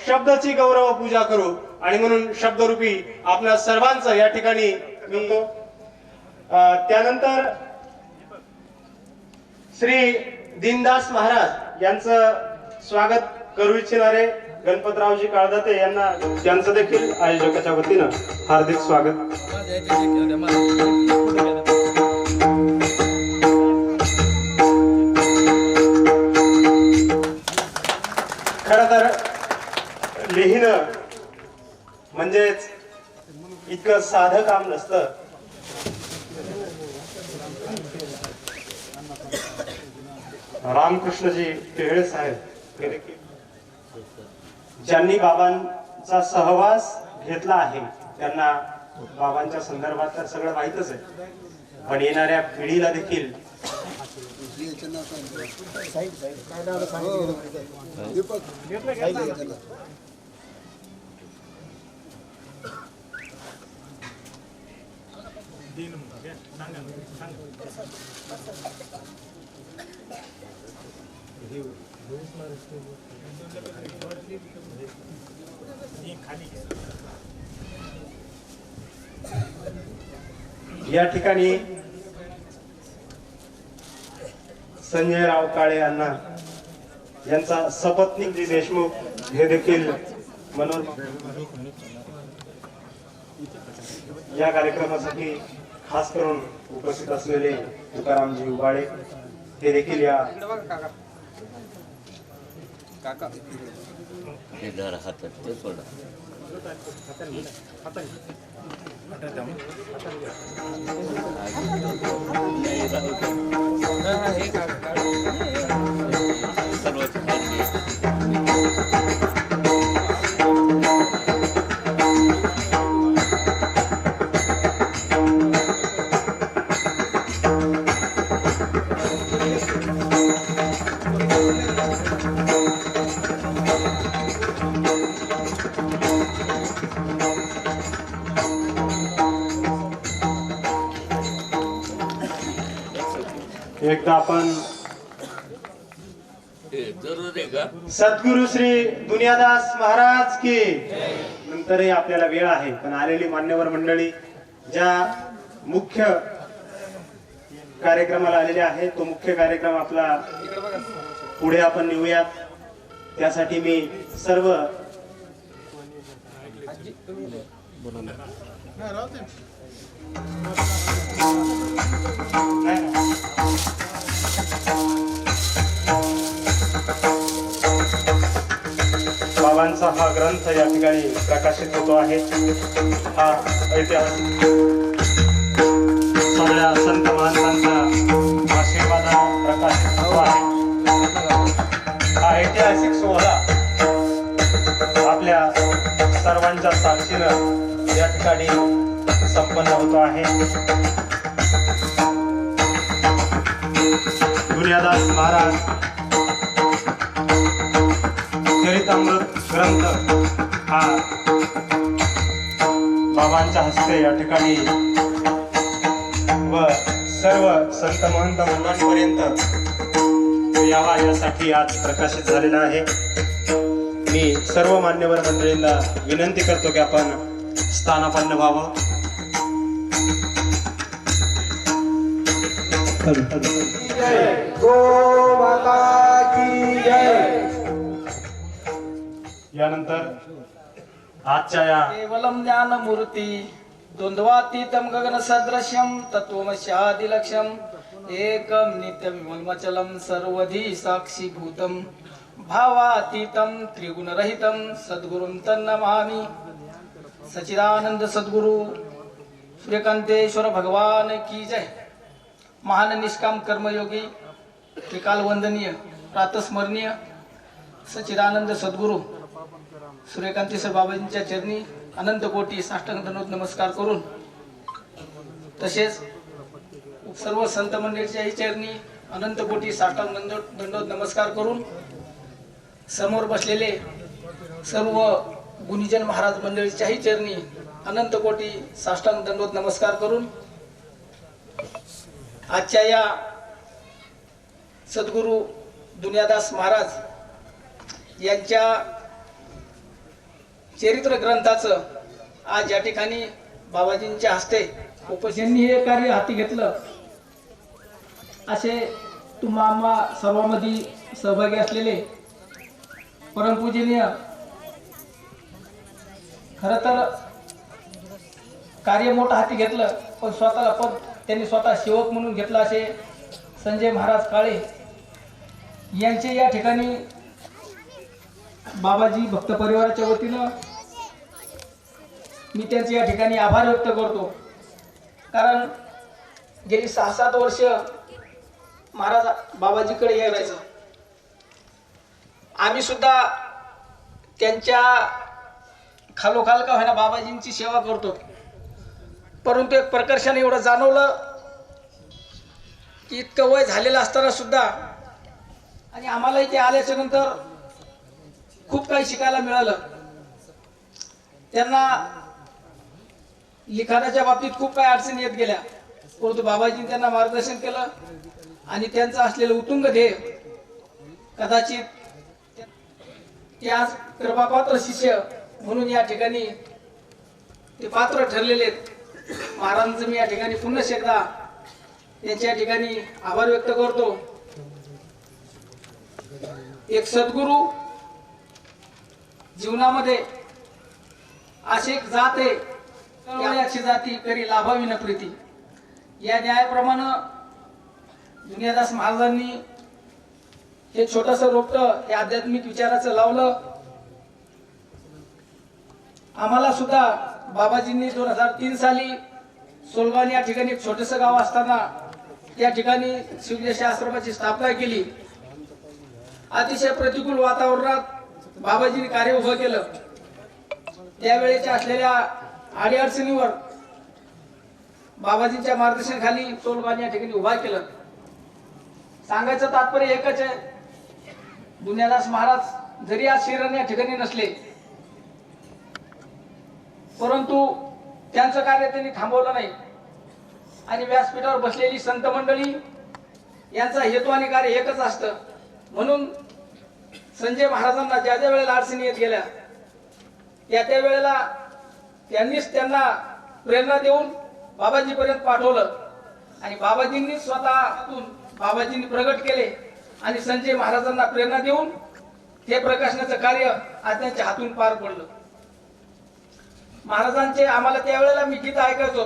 शब्दाची गौरव पूजा करू, आणि म्हणून शब्दरूपी आपल्या सर्वांचं या ठिकाणी म्हणतो. त्यानंतर श्री दीनदास महाराज यांचं स्वागत करू इच्छिणारे गणपतरावजी काळदाते यांना, त्यांचं देखील आयोजकाच्या वतीनं हार्दिक स्वागत. खरं तर लिहिणं म्हणजेच इतकं साधं काम नसतं. रामकृष्णजी टिहळे साहेब ज्यांनी बाबांचा सहवास घेतला आहे, त्यांना बाबांच्या संदर्भात तर सगळं माहीतच आहे, पण येणाऱ्या पिढीला देखील या ठिकाणी संजयराव काळे यांना, यांचा सपत्नीक जी देशमुख हे देखील म्हणून या कार्यक्रमासाठी खास करून उपस्थित असलेले तुकारामजी उबाळे हे देखील या सर्व एकदा आपण जरूर आहे का? सद्गुरु श्री दुनियादास महाराज की नंतरही आपल्याला वेळ आहे, पण आलेली मान्यवर मंडळी ज्या मुख्य कार्यक्रमाला आलेले आहे तो मुख्य कार्यक्रम आपला पुढे आपण नेऊयात. त्यासाठी मी सर्व बाबांचा हा ग्रंथ या ठिकाणी प्रकाशित होतो आहे. हा ऐतिहासिक सगळ्या संत महांतांच्या आशीर्वादाने प्रकाशित होतो आहे. हा ऐतिहासिक सोहळा आपल्या सर्वांच्या साक्षीनं या ठिकाणी संपन्न होतो आहे. दुनियादास महाराज चरितामृत ग्रंथ हा बाबांच्या हस्ते या ठिकाणी व सर्व संत महंत मंडळांपर्यंत यावा यासाठी आज प्रकाशित झालेला आहे. मी सर्व मान्यवर मंडळींना विनंती करतो की आपण स्थानापन्न व्हावं. गो माता की जय. यानंतर आजच्या या केवलम ज्ञानमूर्ती द्वंद्वातीतं गगन सदृश्यं तत्त्वमस्यादिलक्ष्यम् एकं नित्यविमलमचलं सर्वधी साक्षीभूतं भावातीतं त्रिगुणरहितं सद्गुरुं तन्नमामि. सच्चिदानंद सद्गुरु सूर्यकांतेश्वर भगवान की जय. महान निष्काम कर्मयोगी त्रिकाल वंदनीय प्रातस्मरणीय सच्चिदानंद सद्गुरु सूर्यकांतेश्वर बाबाजींच्या चरणी अनंत कोटी साष्टांग दंडवत नमस्कार करून, तसेच सर्व संत मंडळीच्याही चरणी अनंत कोटी साष्टांग दंडवत नमस्कार करून, समोर बसलेले सर्व गुणीजन महाराज मंडळीच्याही चरणी अनंत कोटी साष्टांग दंडवत नमस्कार करून, आजच्या या सद्गुरु दुनियादास महाराज यांच्या चरित्र ग्रंथाचं आज या ठिकाणी बाबाजींच्या हस्ते उपस्थितांनी हे कार्य हाती घेतलं. असे तुम्हा आम्हा सर्वांमध्ये सहभागी असलेले परमपूजनीय, खरं तर कार्य मोठं हाती घेतलं पण स्वतःला पद त्यांनी स्वतः सेवक म्हणून घेतला असे संजय महाराज काळे यांचे या ठिकाणी बाबाजी भक्त परिवाराच्या वतीनं मी त्यांचे या ठिकाणी आभार व्यक्त करतो. कारण गेली 6-7 वर्ष महाराज बाबाजीकडे यायचं, आम्ही सुद्धा त्यांच्या खालोखाल का होईना बाबाजींची सेवा करतो. परंतु एक प्रकर्षाने एवढं जाणवलं की इतकं वय झालेलं असताना सुद्धा, आणि आम्हाला इथे आल्याच्या नंतर खूप काही शिकायला मिळालं. त्यांना लिखाणाच्या बाबतीत खूप काही अडचणी येत गेल्या, परंतु बाबाजींनी त्यांना मार्गदर्शन केलं आणि त्यांचं असलेलं उतुंग ध्येय, कदाचित ते आज कृपापात्र शिष्य म्हणून या ठिकाणी ते पात्र ठरलेले आहेत. महाराजांचं मी या ठिकाणी पुन्हा एकदा त्यांच्या ठिकाणी आभार व्यक्त करतो. एक सद्गुरु जीवनामध्ये अशी एक जात आहे, त्याची जाती करी लाभावी न प्रीती. या न्यायाप्रमाणे दुनियादास महाराजांनी हे छोटस रोपटं हे आध्यात्मिक विचाराचं लावलं. आम्हाला सुद्धा बाबाजींनी 2003 साली सोलगाव या ठिकाणी एक छोटस गाव असताना त्या ठिकाणी शिवदेश आश्रमाची स्थापना केली. अतिशय प्रतिकूल वातावरणात बाबाजींनी कार्य उभं केलं. त्यावेळेच्या असलेल्या अडीअडचणीवर बाबाजींच्या मार्गदर्शनाखाली सोलगाव या ठिकाणी उभा केलं. सांगायचं तात्पर्य एकच आहे, दुनियादास महाराज जरी आज श्रीराम या ठिकाणी नसले, परंतु त्यांचं कार्य त्यांनी थांबवलं नाही. आणि व्यासपीठावर बसलेली संत मंडळी यांचा हेतू आणि कार्य एकच असतं. म्हणून संजय महाराजांना ज्या ज्या वेळेला अडचणी येत गेल्या त्या वेळेला त्यांनीच त्यांना प्रेरणा देऊन बाबाजीपर्यंत पाठवलं आणि बाबाजींनी स्वतःतून बाबाजींनी प्रगट केले आणि संजय महाराजांना प्रेरणा देऊन हे प्रकाशनाचं कार्य आज त्यांच्या हातून पार पडलं. महाराजांचे आम्हाला त्यावेळेला मी गीत ऐकायचो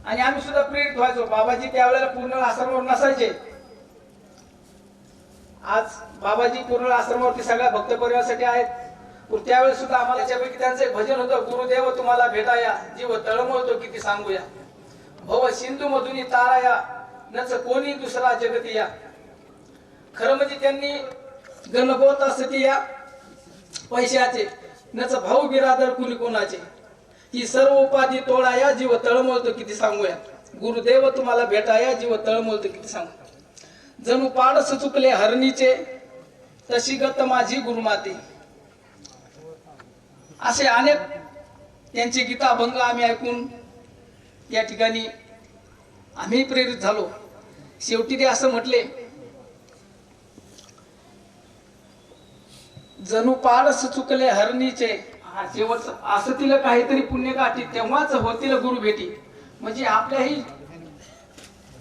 आणि आम्ही सुद्धा प्रेरित व्हायचो. बाबाजी त्यावेळेला पूर्ण आश्रमावर नसायचे. आज बाबाजी पूर्ण आश्रमावरती सगळ्या भक्त परिवारासाठी आहेत. त्यावेळेस सुद्धा आम्हाला त्याच्यापैकी त्यांचं एक भजन होतं, गुरुदेव तुम्हाला भेटाया जीव तळमळतो किती सांगूया, भव सिंधू मधुनी ताराया नच कोणी दुसरा जगती या. खरं म्हणजे त्यांनी गणगोत असती या पैशाचे नच भाऊ बिरादर कुणी कोणाचे, ही सर्व उपाधी तोडाया जीव तळमळतो किती सांगूया, गुरुदेव तुम्हाला भेटाया जीव तळमळतो किती सांगू. जणू पाडस चुकले हरणीचे तशी गत माझी गुरुमाते. असे अनेक त्यांचे गीताभंग आम्ही ऐकून या ठिकाणी आम्ही प्रेरित झालो. शेवटी ते असं म्हटले, जणू पाडस चुकले हरणीचे, शेवट असतील काहीतरी पुण्य गाठी तेव्हाच होतील गुरु भेटी. म्हणजे आपल्याही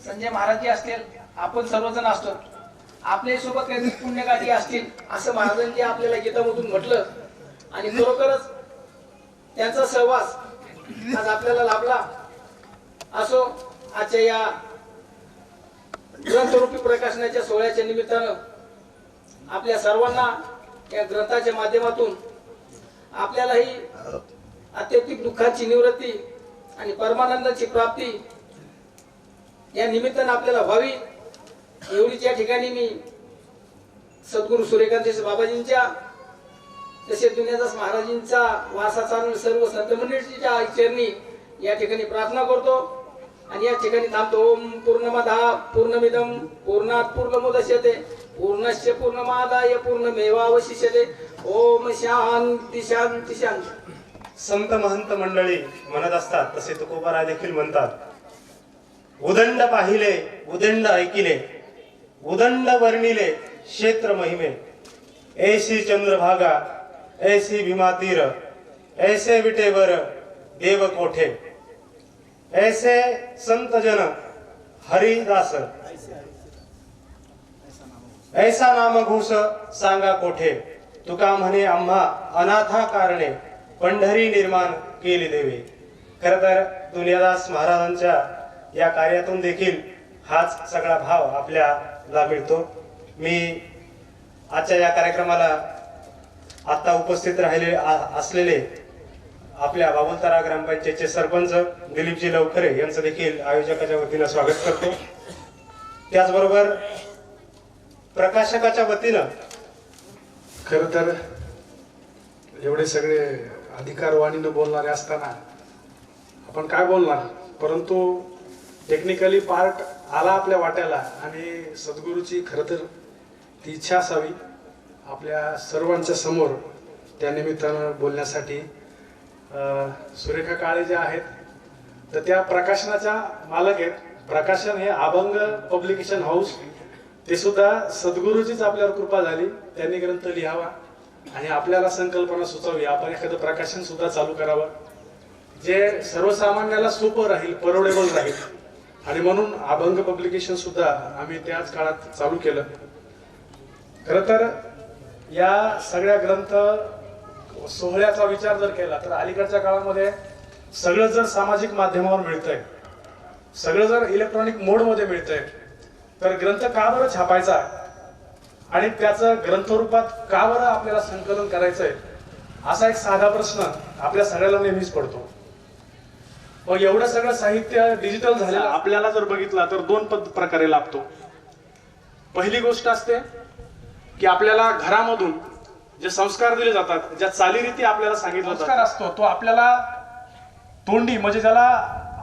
संजय महाराज असतील, आपण सर्वजण असतो, आपल्या सोबत काहीतरी पुण्यगाठी असतील असं महाराजांनी आपल्याला गीतामधून म्हटलं. आणि खरोखरच त्यांचा सहवास आज आपल्याला लाभला. असो, आजच्या या ग्रंथरूपी प्रकाशनाच्या सोहळ्याच्या निमित्तानं आपल्या सर्वांना या ग्रंथाच्या माध्यमातून आपल्यालाही अत्यधिक दुःखाची निवृत्ती आणि परमानंदाची प्राप्ती या निमित्तानं आपल्याला व्हावी एवढीच या ठिकाणी मी सद्गुरू सूर्यकांत बाबाजींच्या तसेच दुनियादास महाराजांचा वारसा चालून सर्व संत मंडळीच्या चरणी या ठिकाणी प्रार्थना करतो आणि या ठिकाणी थांबतो. ओम पूर्णमदः पूर्णमिदं पूर्णात् पूर्णमुदच्यते पूर्णस्य पूर्णमादाय पूर्णमेवावशिष्यते. ओम शांती शांती शांती. संत महंत मंडळी म्हणत असतात तसे तुकोबाराय देखील म्हणतात, उदंड पाहिले उदंड ऐकिले उदंड वर्णिले क्षेत्र महिमे, ऐसी चंद्रभागा ऐसी भीमा तीर ऐसे विटेवर देव कोठे, ऐसे संत जन हरिदास ऐसा नाम घोष सांगा कोठे, तुका म्हणे आम्हा अनाथा कारणे पंढरी निर्माण केली देवे. खर तर दुनियादास महाराजांच्या या कार्यातून देखील हाच सगळा भाव आपल्याला मिळतो. मी आजच्या या कार्यक्रमाला आता उपस्थित राहिले असलेले आपल्या बाबुलतारा ग्रामपंचायतचे सरपंच दिलीपजी लवकरे यांचं देखील आयोजकाच्या वतीनं स्वागत करतो. त्याचबरोबर प्रकाशकाच्या वतीनं खर तर एवढे सगळे अधिकारवाणीनं बोलणारे असताना आपण काय बोलणार, परंतु टेक्निकली पार्ट आला आपल्या वाट्याला आणि सद्गुरूची खरं तर ती इच्छा असावी आपल्या सर्वांच्या समोर त्या निमित्तानं बोलण्यासाठी. सुरेखा काळे ज्या आहेत तर त्या प्रकाशनाच्या मालक आहेत. प्रकाशन हे अभंग पब्लिकेशन हाऊस, ते सुद्धा सद्गुरूचीच आपल्यावर कृपा झाली. त्यांनी ग्रंथ लिहावा आणि आपल्याला संकल्पना सुचवावी, आपण एखादं प्रकाशन सुद्धा चालू करावं जे सर्वसामान्याला सोपं राहील, परवडेबल राहील. आणि म्हणून अभंग पब्लिकेशन सुद्धा आम्ही त्याच काळात चालू केलं. खरं तर या सगळ्या ग्रंथ सोहळ्याचा विचार जर केला तर अलीकडच्या काळामध्ये सगळं जर सामाजिक माध्यमावर मिळतंय, सगळं जर इलेक्ट्रॉनिक मोडमध्ये मिळतंय, तर ग्रंथ का बरं छापायचा आणि त्याचं ग्रंथरूपात का बरं आपल्याला संकलन करायचंय असा एक साधा प्रश्न आपल्या सगळ्याला नेहमीच पडतो. मग एवढं सगळं साहित्य डिजिटल झालेलं आपल्याला जर बघितला तर दोन प्रकारे लाभतो. पहिली गोष्ट असते की आपल्याला घरामधून जे संस्कार दिले जातात, ज्या चालीरीती आपल्याला सांगितलं संस्कार असतो तो आपल्याला तोंडी म्हणजे ज्याला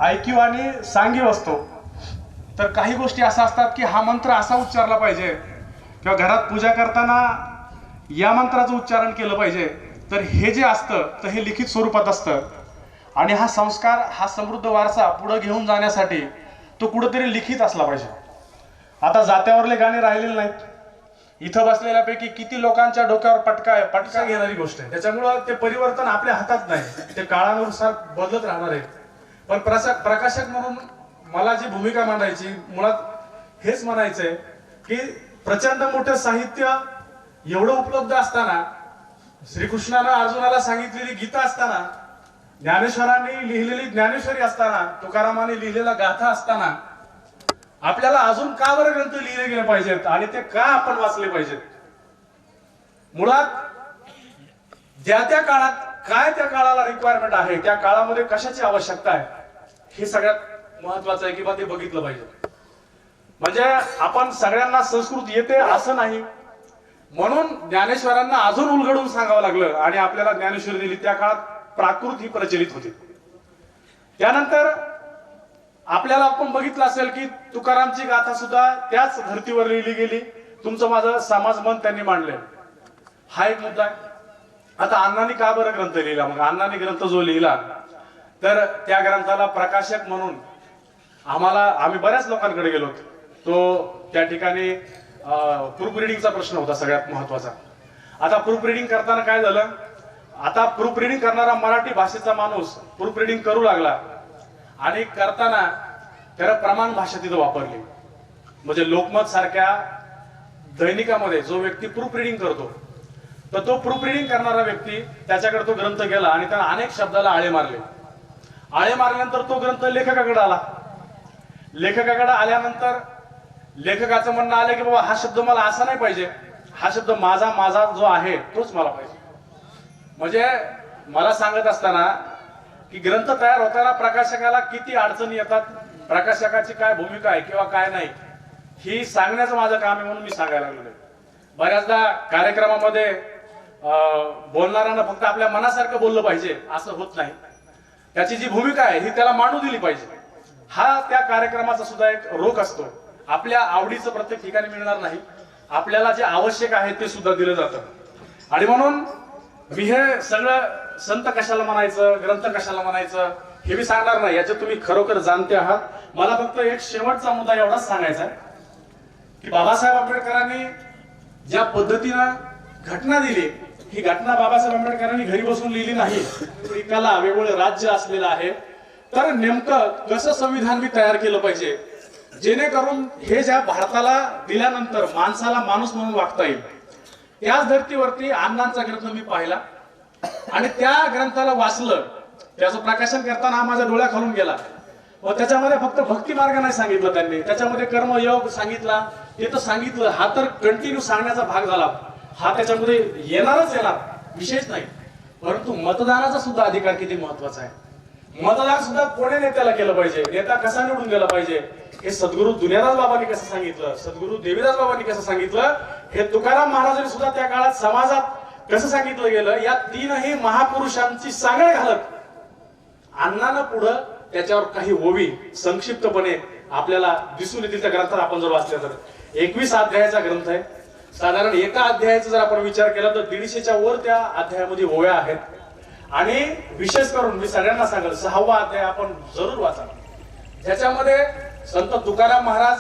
ऐकीव आणि सांगीव असतो. तर काही गोष्टी अशा असतात की हा मंत्र असा उच्चारला पाहिजे किंवा घरात पूजा करताना या मंत्राचं उच्चारण केलं पाहिजे. तर हे जे असतं तर हे लिखित स्वरूपात असतं आणि हा संस्कार, हा समृद्ध वारसा पुढे घेऊन जाण्यासाठी तो कुठेतरी लिखित असला पाहिजे. आता जात्यावरले गाणे राहिलेले नाहीत. इथं बसलेल्यापैकी किती लोकांच्या डोक्यावर पटका घेणारी गोष्ट आहे. त्याच्यामुळं ते परिवर्तन आपल्या हातात नाही, ते काळानुसार बदलत राहणार आहे. पण प्रकाशक म्हणून मला जी भूमिका मांडायची, मुळात हेच म्हणायचंय की प्रचंड मोठं साहित्य एवढं उपलब्ध असताना, श्रीकृष्णानं अर्जुनाला सांगितलेली गीता असताना, ज्ञानेश्वरांनी लिहिलेली ज्ञानेश्वरी असताना, तुकारामाने लिहिलेला गाथा असताना, आपल्याला अजून का बरं ग्रंथ लिहिले गेले पाहिजेत आणि ते का आपण वाचले पाहिजेत? मुळात ज्या त्या काळात काय त्या काळाला रिक्वायरमेंट आहे, त्या काळामध्ये कशाची आवश्यकता आहे, हे सगळ्यात महत्वाचं आहे की बा ते बघितलं पाहिजे. म्हणजे आपण सगळ्यांना संस्कृत येते असं नाही, म्हणून ज्ञानेश्वरांना अजून उलगडून सांगावं लागलं आणि आपल्याला ज्ञानेश्वरी दिली. त्या काळात प्राकृत ही प्रचलित होती. त्यानंतर आपल्याला आपण बघितलं असेल की तुकारामची गाथा सुद्धा त्याच धर्तीवर लिहिली गेली. तुमचं माझं समाज मन त्यांनी मांडले, हा एक मुद्दा आहे. आता अण्णांनी का बरं ग्रंथ लिहिला? मग अण्णांनी ग्रंथ जो लिहिला तर त्या ग्रंथाला प्रकाशक म्हणून आम्ही बऱ्याच लोकांकडे गेलो. तो त्या ठिकाणी प्रूफ रिडिंगचा प्रश्न होता सगळ्यात महत्वाचा. आता प्रूफ रिडिंग करताना काय झालं, आता प्रूफ रिडिंग करणारा मराठी भाषेचा माणूस प्रूफ रिडिंग करू लागला आणि करताना त्याला प्रमाण भाषा तिथं वापरली. म्हणजे लोकमत सारख्या दैनिकामध्ये जो व्यक्ती प्रूफ रिडिंग करतो, तर तो प्रूफ रिडिंग करणारा व्यक्ती त्याच्याकडे तो ग्रंथ गेला आणि त्याला अनेक शब्दाला आळे मारले. आळे मारल्यानंतर तो ग्रंथ लेखकाकडे आला. लेखकाकडे आल्यानंतर लेखकाचं म्हणणं आलं की बाबा हा शब्द मला असा नाही पाहिजे, हा शब्द माझा जो आहे तोच मला पाहिजे. म्हणजे मला सांगत असताना की ग्रंथ तयार होताना प्रकाशकाला किती अडचणी येतात, प्रकाशकाची काय भूमिका आहे किंवा काय नाही, ही सांगण्याचं माझं काम आहे म्हणून मी सांगायला लागलो. बऱ्याचदा कार्यक्रमामध्ये बोलणाऱ्यांना फक्त आपल्या मनासारखं बोललं पाहिजे असं होत नाही. त्याची जी भूमिका आहे ही त्याला मांडू दिली पाहिजे. हा त्या कार्यक्रमाचा सुद्धा एक रोख असतो. आपल्या आवडीचं प्रत्येक ठिकाणी मिळणार नाही, आपल्याला जे आवश्यक आहे ते सुद्धा दिलं जातं. आणि म्हणून मी हे सगळं संत कशाला म्हणायचं, ग्रंथ कशाला म्हणायचं हे मी सांगणार नाही, याच्यात तुम्ही खरोखर जाणते आहात. मला फक्त एक शेवटचा मुद्दा एवढाच सांगायचा आहे की बाबासाहेब आंबेडकरांनी ज्या पद्धतीनं घटना दिली, ही घटना बाबासाहेब आंबेडकरांनी घरी बसून लिहिली नाही. एकाला वेगवेगळे राज्य असलेलं आहे, तर नेमकं कसं संविधान मी तयार केलं पाहिजे जेणेकरून हे ज्या भारताला दिल्यानंतर माणसाला माणूस म्हणून वागता येईल. त्याच धर्तीवरती अण्णांचा ग्रंथ मी पाहिला आणि त्या ग्रंथाला वाचलं. त्याचं प्रकाशन करताना हा माझ्या डोळ्याखालून गेला. व त्याच्यामध्ये फक्त भक्ती मार्ग नाही सांगितलं त्यांनी, त्याच्यामध्ये कर्मयोग सांगितला, ते तर सांगितलं. हा तर कंटिन्यू सांगण्याचा भाग झाला, हा त्याच्यामध्ये येणारच येणार, विशेष नाही. परंतु मतदानाचा सुद्धा अधिकार किती महत्वाचा आहे. मतदान सुद्धा कोण्या नेत्याला केलं पाहिजे, नेता कसा निवडून गेला पाहिजे, हे सद्गुरू दुनियादास बाबांनी कसं सांगितलं, सद्गुरू देवीदास बाबांनी कसं सांगितलं, हे तुकाराम महाराजांनी सुद्धा त्या काळात समाजात कसं सांगितलं गेलं. या तीनही महापुरुषांची सांगड घालत अण्णानं पुढं त्याच्यावर काही ओवी संक्षिप्तपणे आपल्याला दिसून येतील. त्या ग्रंथात आपण जर वाचलं तर 21 अध्यायाचा ग्रंथ आहे. साधारण एका अध्यायाचा जर आपण विचार केला तर 150च्या वर त्या अध्यायामध्ये ओव्या आहेत. आणि विशेष करून मी सगळ्यांना सांगेल 6वा अध्याय आपण जरूर वाचा, ज्याच्यामध्ये संत तुकाराम महाराज,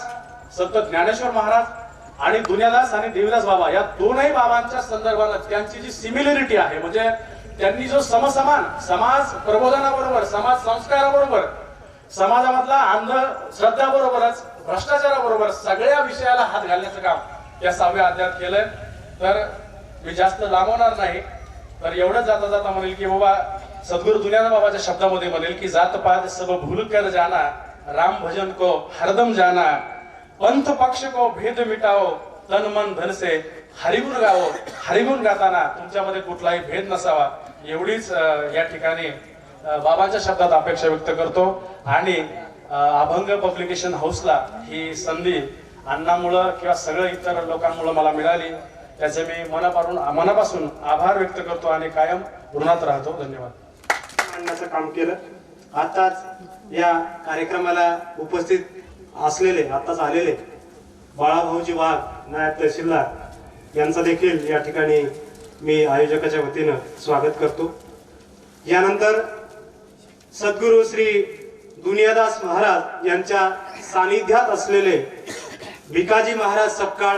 संत ज्ञानेश्वर महाराज आणि दुनियादास आणि देवीदास बाबा या दोनही बाबांच्या संदर्भात त्यांची जी सिमिलरिटी आहे, म्हणजे त्यांनी जो समसमान समाज प्रबोधनाबरोबर, समाज संस्काराबरोबर, समाजामधला अंधश्रद्धाबरोबरच भ्रष्टाचाराबरोबर सगळ्या विषयाला हात घालण्याचं काम या 6व्या अध्यायात केलंय. तर मी जास्त लांबवणार नाही, तर एवढंच जाता जाता म्हणेल की बाबा सद्गुरु दुनियादास बाबाच्या शब्दामध्ये म्हणेल की जात पात सब भूल कर जाना, राम भजन को हरदम जाना, पंथ पक्ष को भेद मिटाओ, तन मन धन से हरिगुण गावो. हरिगुण गाताना तुमच्यामध्ये कुठलाही भेद नसावा, एवढीच या ठिकाणी बाबांच्या शब्दात अपेक्षा व्यक्त करतो. आणि अभंग पब्लिकेशन हाऊसला ही संधी अण्णामुळं किंवा सगळं इतर लोकांमुळे मला मिळाली, त्याचे मी मनापासून आभार व्यक्त करतो आणि कायम ऋणात राहतो. धन्यवाद. आणण्याचं काम केलं. आताच या कार्यक्रमाला उपस्थित असलेले, आताच आलेले बाळाभाऊजी वाघ, नायब तहसीलदार यांचं देखील या ठिकाणी मी आयोजकाच्या वतीनं स्वागत करतो. यानंतर सद्गुरू श्री दुनियादास महाराज यांच्या सानिध्यात असलेले भिकाजी महाराज सपकाळ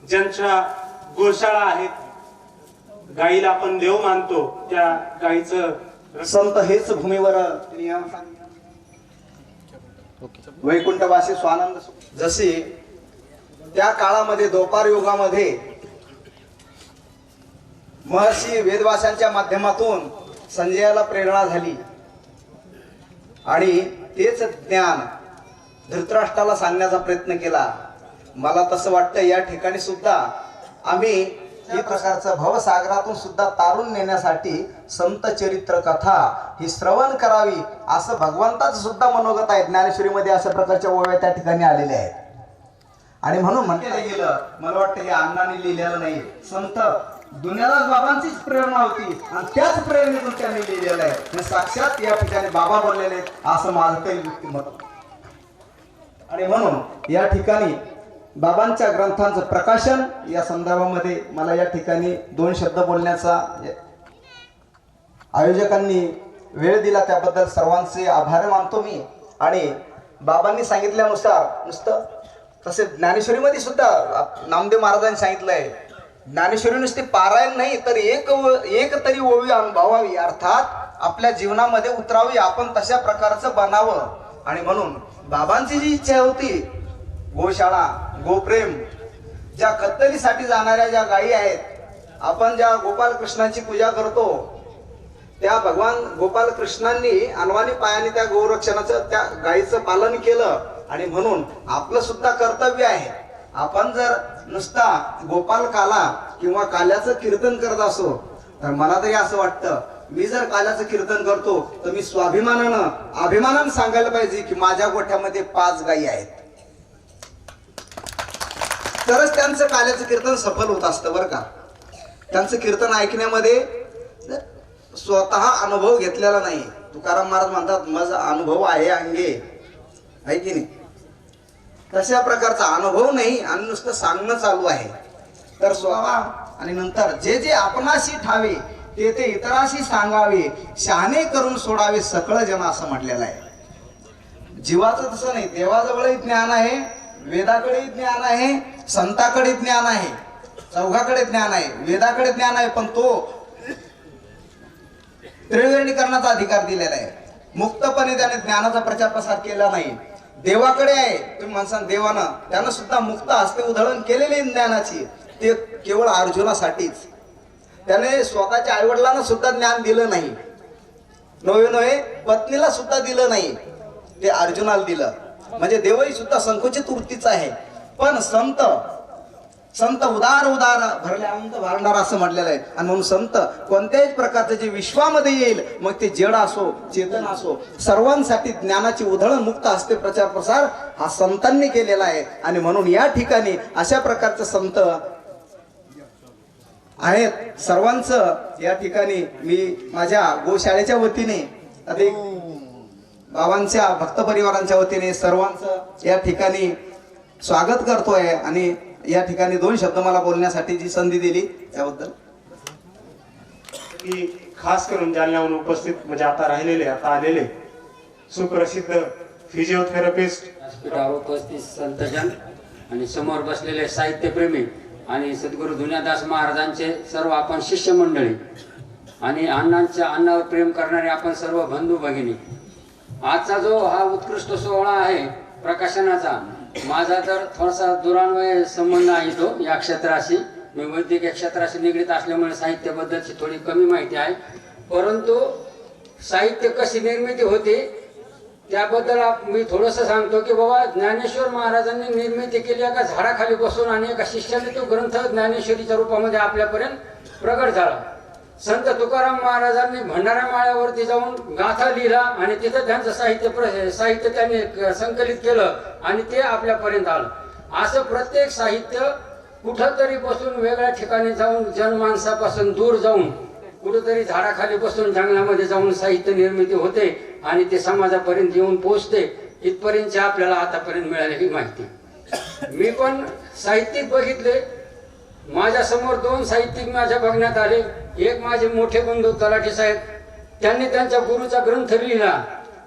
ज्यांच्या गोशाळा आहेत, गाईला आपण देव मानतो, त्या गाईचं संत हेच भूमीवर वैकुंठवासी स्वानंद जसे त्या काळामध्ये द्वापार युगामध्ये महर्षी वेदव्यासांच्या माध्यमातून संजयाला प्रेरणा झाली आणि तेच ज्ञान धृतराष्ट्राला सांगण्याचा प्रयत्न केला. मला तसं वाटतं या ठिकाणी सुद्धा आम्ही ही प्रकारचं भवसागरातून सुद्धा तारून नेण्यासाठी संत चरित्र कथा ही श्रवण करावी असं भगवंताचं सुद्धा मनोगत आहे. ज्ञानेश्वरीमध्ये अशा प्रकारच्या ओव्या त्या ठिकाणी आलेल्या आहेत आणि म्हणून म्हटलं गेलं, मला वाटतं हे अण्णांनी लिहिलेलं नाही, संत दुनियादास बाबांचीच प्रेरणा होती आणि त्याच प्रेरणेतून त्यांनी लिहिलेलं आहे. साक्षात या ठिकाणी बाबा बोललेले असं माझं काही व्यक्तिमत्व. आणि म्हणून या ठिकाणी बाबांच्या ग्रंथांचं प्रकाशन या संदर्भामध्ये मला या ठिकाणी 2 शब्द बोलण्याचा आयोजकांनी वेळ दिला, त्याबद्दल सर्वांचे आभार मानतो मी. आणि बाबांनी सांगितल्यानुसार नुसतं तसे ज्ञानेश्वरीमध्ये सुद्धा नामदेव महाराजांनी सांगितलंय, ज्ञानेश्वरी नुसती पारायण नाही तर एक तरी ओवी अनुभवावी, अर्थात आपल्या जीवनामध्ये उतरावी, आपण तशा प्रकारचं बनावं. आणि म्हणून बाबांची जी इच्छा होती, गोशाळा, गोप्रेम, ज्या कत्तलीसाठी जाणाऱ्या ज्या गायी आहेत, आपण ज्या गोपाल कृष्णाची पूजा करतो, त्या भगवान गोपाल कृष्णांनी अनवानी पायाने त्या गोरक्षणाचं, त्या गायीचं पालन केलं. आणि म्हणून आपलं सुद्धा कर्तव्य आहे, आपण जर नुसता गोपाल काला किंवा काल्याचं कीर्तन करत असो तर मला तरी असं वाटतं, मी जर काल्याचं कीर्तन करतो तर मी अभिमानानं सांगायला पाहिजे की माझ्या गोठ्यामध्ये 5 गायी आहेत, तरच त्यांचं काल्याचं कीर्तन सफल होत असतं बरं का. त्यांचं कीर्तन ऐकण्यामध्ये स्वतः अनुभव घेतलेला नाही. तुकाराम महाराज म्हणतात, माझा अनुभव आहे अंगे, आहे की नाही, तशा प्रकारचा अनुभव नाही आणि नुसतं सांगणं चालू आहे. तर स्वभाव आणि नंतर जे जे आपणाशी ठावे ते ते इतराशी सांगावे, शहाणे करून सोडावे सकळ जन असं म्हटलेलं आहे. जीवाचं तसं नाही, देवाजवळही ज्ञान आहे, वेदाकडे ज्ञान आहे, संताकडे ज्ञान आहे, चौघाकडे ज्ञान आहे, वेदाकडे ज्ञान आहे, पण तो त्रिवेणी करण्याचा अधिकार दिलेला आहे. मुक्तपणे त्याने ज्ञानाचा प्रचार प्रसार केला नाही. देवाकडे आहे, तुम्ही म्हणसान देवानं त्यानं सुद्धा मुक्त हस्ते उधळण केलेली ज्ञानाची, ते केवळ अर्जुनासाठीच. त्याने स्वतःच्या आईवडिलांना सुद्धा ज्ञान दिलं नाही, नव्हे पत्नीला सुद्धा दिलं नाही, ते अर्जुनाला दिलं. म्हणजे देवही सुद्धा संकुचित वृत्तीचा आहे. पण संत उदार भरले अनंत भांडार असं म्हटलेलं आहे. आणि म्हणून संत कोणत्याही प्रकारचं जे विश्वामध्ये येईल, मग ते जड असो चेतन असो, सर्वांसाठी ज्ञानाची उधळण मुक्त हस्ते प्रचार प्रसार हा संतांनी केलेला आहे. आणि म्हणून या ठिकाणी अशा प्रकारचे संत आहेत. सर्वांचं या ठिकाणी मी माझ्या गोशाळेच्या वतीने, अधिक बाबांच्या भक्त परिवारांच्या वतीने सर्वांचं या ठिकाणी स्वागत करतोय. आणि या ठिकाणी 2 शब्द मला बोलण्यासाठी जी संधी दिली त्याबद्दल की खास करून जालन्याहून उपस्थित, म्हणजे आता आलेले सुप्रसिद्ध फिजिओथेरपिस्ट, व्यासपीठावर उपस्थित संतजन आणि समोर बसलेले साहित्यप्रेमी आणि सद्गुरू दुनियादास महाराजांचे सर्व आपण शिष्य मंडळी आणि अण्णावर प्रेम करणारे आपण सर्व बंधू भगिनी, आजचा जो हा उत्कृष्ट सोहळा आहे प्रकाशनाचा, माझा तर थोडासा दुरान्वय संबंध आहे तो या क्षेत्राशी. मी वैद्यकीय क्षेत्राशी निगडीत असल्यामुळे साहित्याबद्दलची थोडी कमी माहिती आहे, परंतु साहित्य कशी निर्मिती होते त्याबद्दल मी थोडंसं सांगतो की बाबा, ज्ञानेश्वर महाराजांनी निर्मिती केली एका झाडाखाली बसून आणि एका शिष्याने तो ग्रंथ ज्ञानेश्वरीच्या रूपामध्ये आपल्यापर्यंत प्रगट झाला. संत तुकाराम महाराजांनी भंडारा माळ्यावरती जाऊन गाथा लिहिला आणि तिथं त्यांचं साहित्य त्यांनी संकलित केलं आणि ते आपल्यापर्यंत आलं. असं प्रत्येक साहित्य कुठंतरी बसून वेगळ्या ठिकाणी जाऊन, जनमानसापासून दूर जाऊन, कुठंतरी झाडाखाली बसून जंगलामध्ये जाऊन साहित्य निर्मिती होते आणि ते समाजापर्यंत येऊन पोहोचते. इथपर्यंतची आपल्याला आतापर्यंत मिळालेली माहिती. मी पण साहित्यिक बघितले, माझ्या समोर 2 साहित्यिक माझ्या बघण्यात आले. एक माझे मोठे बंधू तलाठी साहेब, त्यांनी त्यांच्या गुरुचा ग्रंथ लिहिला,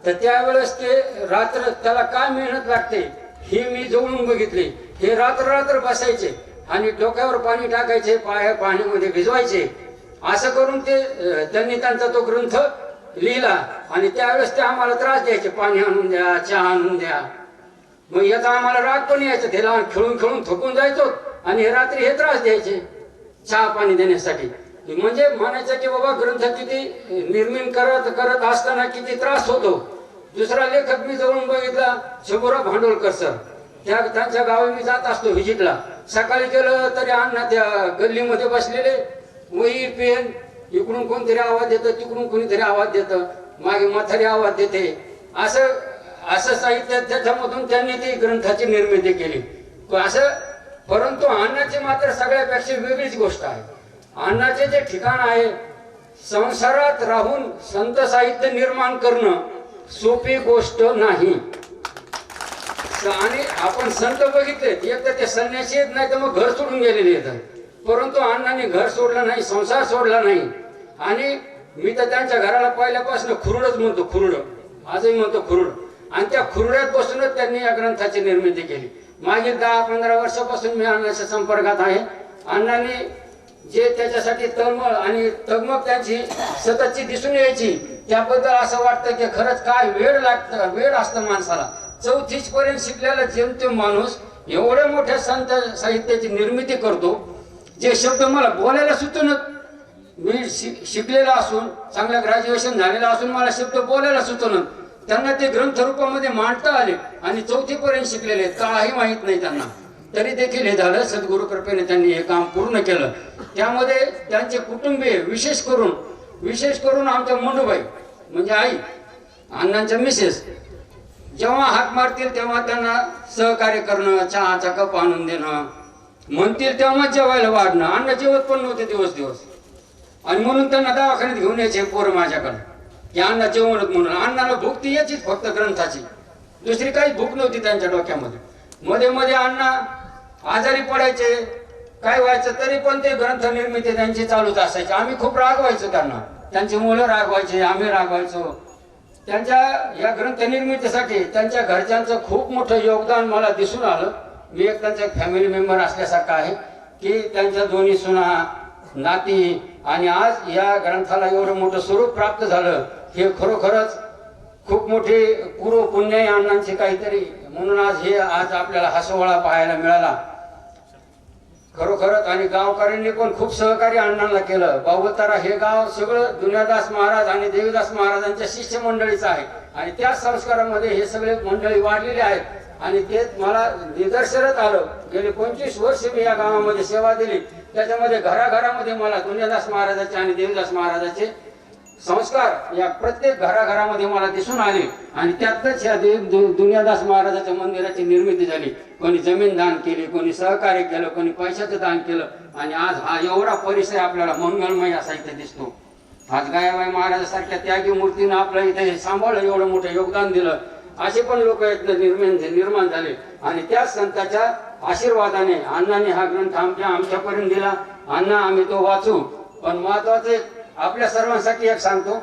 तर त्यावेळेस ते रात्र त्याला काय मेहनत लागते ही मी जवळून बघितली. हे रात्र रात्र बसायचे आणि डोक्यावर पाणी टाकायचे, पाय पाण्यामध्ये भिजवायचे. असं करून त्यांनी त्यांचा तो ग्रंथ लिहिला. आणि त्यावेळेस ते आम्हाला त्रास द्यायचे, पाणी आणून द्या, चहा आणून द्या. मग याचा आम्हाला राग पण यायचा, ते लहान खेळून खेळून थकून जायचो आणि हे रात्री हे त्रास द्यायचे चहा पाणी देण्यासाठी. म्हणजे म्हणायचं की बाबा ग्रंथ किती निर्मिण करत असताना किती त्रास होतो. दुसरा लेखक मी जवळून बघितला, शंभूराव भांडवलकर सर. त्यांच्या गावी मी जात असतो व्हिजिटला. सकाळी गेलं तरी अण्णा त्या गल्लीमध्ये बसलेले, वही पेन, इकडून कोणतरी आवाज देतं, तिकडून कोणीतरी आवाज देतं, मागे म्हातारी आवाज देते. असं साहित्य त्याच्यामधून त्यांनी ती ग्रंथाची निर्मिती केली असं. परंतु अण्णाची मात्र सगळ्यापेक्षा वेगळीच गोष्ट आहे. अण्णाचे जे ठिकाण आहे, संसारात राहून संत साहित्य निर्माण करणं सोपी गोष्ट नाही. आणि आपण संत बघितले, एक तर ते संन्यासी येत नाही तर मग घर सोडून गेलेले येतात. परंतु अण्णांनी घर सोडलं नाही, संसार सोडला नाही. आणि मी तर त्यांच्या घराला पहिल्यापासून खुरडच म्हणतो, खुरड आजही म्हणतो खुरड. आणि त्या खुरड्यात बसूनच त्यांनी या ग्रंथाची निर्मिती केली. मागील 10-15 वर्षापासून मी अण्णाच्या संपर्कात आहे. अण्णांनी जे त्याच्यासाठी तळमळ आणि तगमग त्यांची सततची दिसून यायची, त्याबद्दल असं वाटतं की खरंच काय वेळ असतं माणसाला. 4थी पर्यंत शिकलेला जेमतेम माणूस एवढ्या मोठ्या संत साहित्याची निर्मिती करतो, जे शब्द मला बोलायला सुचवत. मी शिकलेला असून, चांगलं ग्रॅज्युएशन झालेलं असून मला शब्द बोलायला सुचवत. त्यांना ते ग्रंथ रूपामध्ये मांडता आले आणि 4थी पर्यंत शिकलेले, काही माहीत नाही त्यांना, तरी देखील हे झालं. सद्गुरु कृपेने त्यांनी हे काम पूर्ण केलं. त्यामध्ये त्यांचे कुटुंबीय, विशेष करून आमच्या मंडूबाई म्हणजे आई, अण्णांच्या मिसेस, जेव्हा हाक मारतील तेव्हा त्यांना सहकार्य करणं, चहाचा कप आणून देणं, म्हणतील तेव्हा जेवायला वाढणं. अण्णा जेवत पण नव्हते दिवस. आणि म्हणून त्यांना दवाखान्यात घेऊन यायचे पोरं माझ्याकडे की अण्णा जेवणच म्हणून. अण्णाला भूक ती यायचीच फक्त ग्रंथाची, दुसरी काही भूक नव्हती त्यांच्या डोक्यामध्ये. मध्ये मध्ये अण्णा आजारी पडायचे, काय व्हायचं तरी पण ते ग्रंथ निर्मिती त्यांची चालूच असायची. आम्ही खूप रागवायचो त्यांना, त्यांची मुलं रागवायचे, आम्ही रागवायचो. त्यांच्या या ग्रंथ निर्मितीसाठी त्यांच्या घरच्यांचं खूप मोठं योगदान मला दिसून आलं. मी एक त्यांचा फॅमिली मेंबर असल्यासारखा आहे की त्यांच्या दोन्ही सुना, नाती, आणि आज या ग्रंथाला एवढं मोठं स्वरूप प्राप्त झालं, हे खरोखरच खूप मोठी पूर्व पुण्य अण्णांचे काहीतरी. म्हणून आज आपल्याला हा सोहळा पाहायला मिळाला खरोखरच. आणि गावकऱ्यांनी पण खूप सहकार्य अण्णांना केलं. बाबुतारा हे गाव सगळं दुनियादास महाराज आणि देवीदास महाराजांच्या शिष्य मंडळीचं आहे. आणि त्या संस्कारामध्ये हे सगळे मंडळी वाढलेले आहेत. आणि ते मला निदर्शनात आलं. गेले 25 वर्ष मी या गावामध्ये सेवा दिली. त्याच्यामध्ये घराघरामध्ये मला दुनियादास महाराजाचे आणि देवीदास महाराजाचे संस्कार या प्रत्येक घराघरामध्ये मला दिसून आले. आणि त्यातच या दुनियादास महाराजाच्या मंदिराची निर्मिती झाली. कोणी जमीन दान केली, कोणी सहकार्य केलं, कोणी पैशाचं दान केलं. आणि आज हा एवढा परिसर आपल्याला मंगलमय असा इथे दिसतो. आज गायाबाई महाराजासारख्या त्यागी मूर्तीनं आपल्या इथे सांभाळलं, एवढं मोठं योगदान दिलं. असे पण लोक निर्माण झाले. आणि त्याच संतांच्या आशीर्वादाने अण्णांनी हा ग्रंथ आमच्यापर्यंत दिला. अण्णा आम्ही तो वाचू. पण महत्वाचे आपल्या सर्वांसाठी एक सांगतो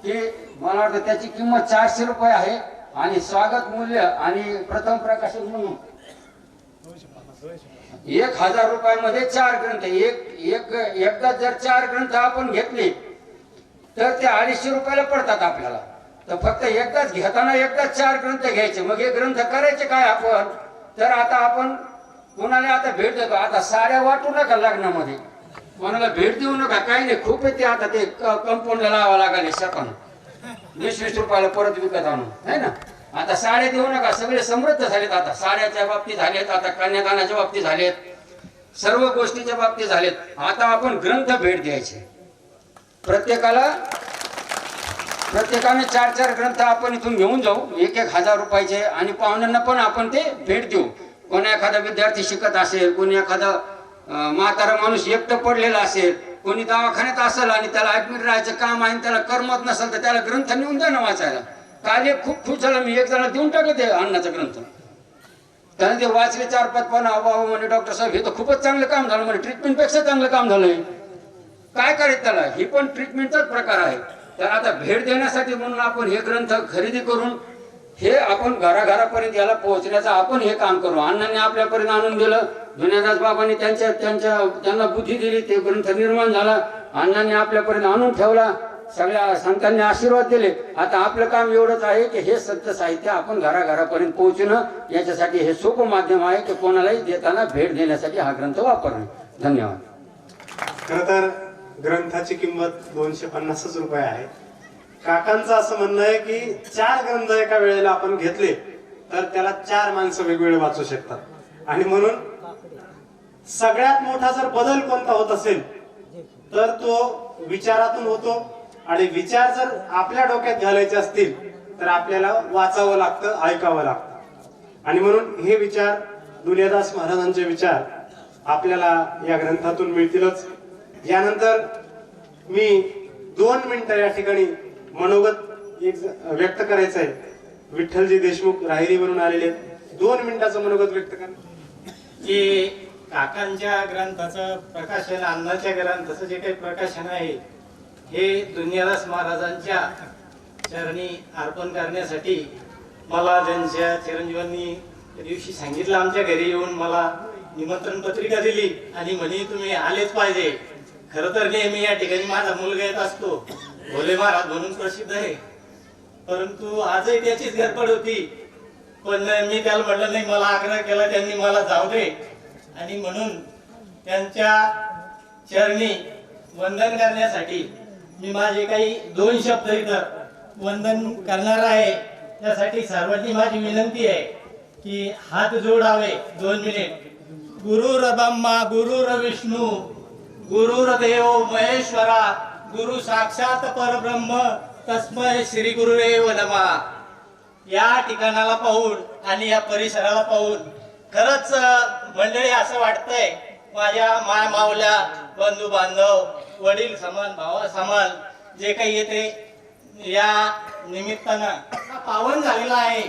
की मला वाटतं त्याची किंमत 400 रुपये आहे. आणि स्वागत मूल्य आणि प्रथम प्रकाशन म्हणून 1000 रुपयामध्ये 4 ग्रंथ. एकदा जर 4 ग्रंथ आपण घेतले तर ते 250 रुपयाला पडतात आपल्याला. तर फक्त एकदाच घेताना एकदाच 4 ग्रंथ घ्यायचे. मग हे ग्रंथ करायचे काय आपण? तर आता आपण कोणाला आता भेट देतो. आता साड्या वाटू नका लग्नामध्ये, कोणाला भेट देऊ नका, काही नाही. खूप येते आता ते कंपाऊंडला लावा लागले शकन 20-20 रुपयाला परत विकत आणून, है ना. आता साड्या देऊ नका. सगळे समृद्ध झालेत आता. साड्याच्या बाबतीत झालेत, आता कन्यादानाच्या बाबतीत झालेत, सर्व गोष्टीच्या बाबतीत झालेत. आता आपण ग्रंथ भेट द्यायचे. प्रत्येकाने 4-4 ग्रंथ आपण इथून घेऊन जाऊ, 1-1 रुपयाचे. आणि पाहुण्यांना पण आपण ते भेट देऊ. कोणी एखादा विद्यार्थी शिकत असेल, कोणी एखादा म्हातारा माणूस एकटं पडलेला असेल, कोणी दवाखान्यात असेल आणि त्याला ऍडमिट राहायचं काम आहे, त्याला करमत नसेल तर त्याला ग्रंथ नेऊन द्या ना वाचायला. काल एक खूप खुश झालं, मी एक जणाला देऊन टाकलं ते अण्णाचा ग्रंथ. त्याने ते वाचले 4-5 पानं. बाबा म्हणे डॉक्टर साहेब हे तर खूपच चांगलं काम झालं, म्हणजे ट्रीटमेंटपेक्षा चांगलं काम झालंय. काय करायचं त्याला, ही पण ट्रीटमेंटचाच प्रकार आहे. तर आता भेट देण्यासाठी म्हणून आपण हे ग्रंथ खरेदी करून हे आपण घराघरापर्यंत याला पोहोचण्याचं आपण हे काम करू. अण्णांनी आपल्यापर्यंत आणून दिलं, दुनियादास बाबांनी त्यांना बुद्धी दिली, ते ग्रंथ निर्माण झाला, अण्णांनी आपल्यापर्यंत आणून ठेवला, सगळ्या संतांनी आशीर्वाद दिले. आता आपलं काम एवढंच आहे की हे संत साहित्य आपण घराघरापर्यंत पोहोचणं, याच्यासाठी हे सोपं माध्यम आहे की कोणालाही देताना भेट देण्यासाठी हा ग्रंथ वापरणे. धन्यवाद. खरं तर ग्रंथाची किंमत 250 रुपये आहे. काकांचं असं म्हणणं आहे की 4 ग्रंथ एका वेळेला आपण घेतले तर त्याला 4 माणसं वेगवेगळे वाचू शकतात. आणि म्हणून सगळ्यात मोठा जर बदल कोणता होत असेल तर तो विचारातून होतो. आणि विचार जर आपल्या डोक्यात घालायचे असतील तर आपल्याला वाचावं लागतं, ऐकावं लागतं. आणि म्हणून हे विचार, दुनियादास महाराजांचे विचार आपल्याला या ग्रंथातून मिळतीलच. यानंतर मी 2 मिनिटं या ठिकाणी मनोगत व्यक्त करायचं आहे. विठ्ठलजी देशमुख राहिरीवरून आलेले 2 मिनिटाचं मनोगत व्यक्त करा. की काकांच्या ग्रंथाचं प्रकाशन, अण्णाच्या ग्रंथाचं जे काही प्रकाशन आहे हे दुनियादास महाराजांच्या चरणी अर्पण करण्यासाठी मला त्यांच्या चिरंजीवांनी त्या दिवशी सांगितलं, आमच्या घरी येऊन मला निमंत्रण पत्रिका दिली आणि म्हणे तुम्ही आलेच पाहिजे. खरं तर नेहमी या ठिकाणी माझा मुलगा येत असतो, भोले महाराज म्हणून प्रसिद्ध आहे, परंतु आजही त्याचीच गडबड होती. पण मी त्याला म्हटलं नाही, मला आग्रह केला त्यांनी, मला जाऊ दे. आणि म्हणून त्यांच्या चरणी वंदन करण्यासाठी मी माझे काही 2 शब्द इथं वंदन करणार आहे. त्यासाठी सर्वांनी माझी विनंती आहे की हात जोडावे 2 मिनिट. गुरुर ब्रह्मा गुरुर विष्णू गुरुर्देव महेश्वरा गुरु साक्षात परब्रह्म तस्मै श्री गुरुदेव नमः. या ठिकाणाला पाहून आणि या परिसराला पाहून खरंच मंडळी असं वाटतंय, माझ्या माय मावल्या, बंधू बांधव, वडील समान, भावा समान जे काही येते या निमित्तानं पावन झालेला आहे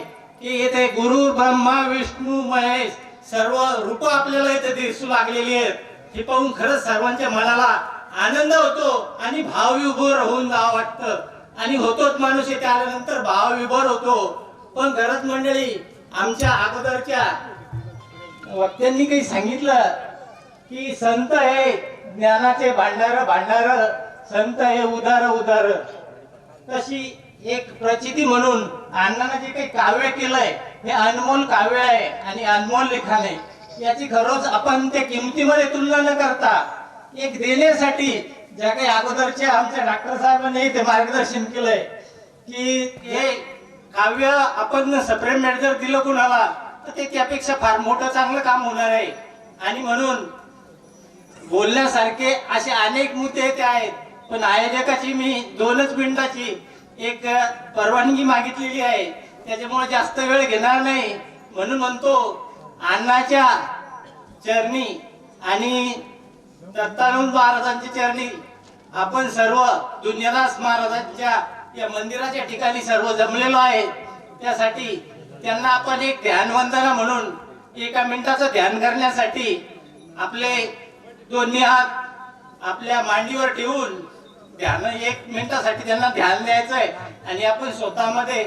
की येथे गुरु ब्रह्मा विष्णू महेश सर्व रूप आपल्याला इथे दिसू लागलेली आहेत. हे पाहून खरंच सर्वांच्या मनाला आनंद होतो आणि भावविभोर होऊन जावं वाटतं. आणि होतोच माणूस इथे आल्यानंतर भावविभोर होतो. पण खरंच मंडळी, आमच्या अगोदरच्या वक्त्यांनी काही सांगितलं की संत हे ज्ञानाचे भांडार, संत हे उदार. तशी एक प्रचिती म्हणून अण्णांना जे काही काव्य केलंय हे अनमोल काव्य आहे आणि अनमोल लिखाण आहे. याची खरोच आपण त्या किमतीमध्ये तुलना न करता एक देण्यासाठी ज्या काही अगोदरच्या आमच्या डॉक्टर साहेबांनी ते मार्गदर्शन केलंय की हे काव्य आपण सप्रेमेट जर दिलं कुणाला तर ते त्यापेक्षा फार मोठं चांगलं काम होणार आहे. आणि म्हणून बोलण्यासारखे असे अनेक मुद्दे ते आहेत, पण आयोजकाची मी 2च मिनिटाची एक परवानगी मागितलेली आहे, त्याच्यामुळे जास्त वेळ घेणार नाही. म्हणून म्हणतो, अण्णाच्या चरणी आणि दत्तानंद महाराजांच्या चरणी आपण सर्व दुनियादास महाराजांच्या या मंदिराच्या ठिकाणी सर्व जमलेलो आहे. त्यासाठी त्यांना आपण एक ध्यानवंदना म्हणून 1 मिनिटाचं ध्यान करण्यासाठी आपले दोन्ही हात आपल्या मांडीवर ठेवून ध्यान 1 मिनिटासाठी त्यांना ध्यान द्यायचंय आणि आपण स्वतःमध्ये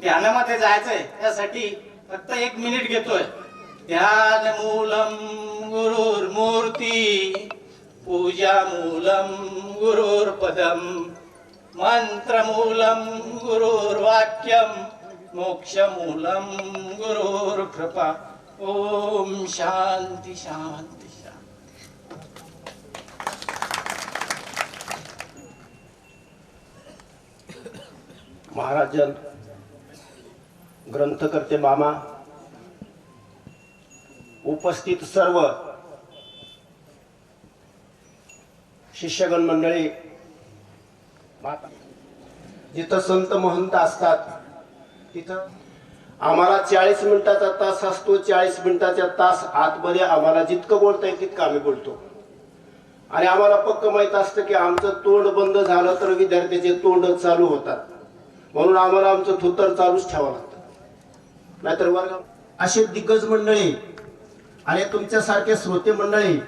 ध्यानामध्ये जायचंय. त्यासाठी फक्त 1 मिनिट घेतोय. ध्यान मूलम गुरुर्मूर्ती पूजा मूलम गुरुर्पदम मंत्र मूलम गुरुर्वाक्यम मोक्ष मूलम गुरुर्कृपा. ओम शांती शांती शांती. महाराजन, ग्रंथकर्ते मामा, उपस्थित सर्व शिष्यगण मंडळी, जिथं संत महंत असतात तिथं आम्हाला 40 मिनिटाचा तास असतो. 40 मिनिटाचा तास आतमध्ये आम्हाला जितकं बोलता येईल तितकं आम्ही बोलतो. आणि आम्हाला पक्क माहित असतं की आमचं तोंड बंद झालं तर विद्यार्थ्याचे तोंड चालू होतात, म्हणून आम्हाला आमचं थुत्तर चालूच ठेवावं लागतं. नाहीतर वर्ग असे दिग्गज मंडळी आणि तुमच्यासारखे श्रोते मंडळी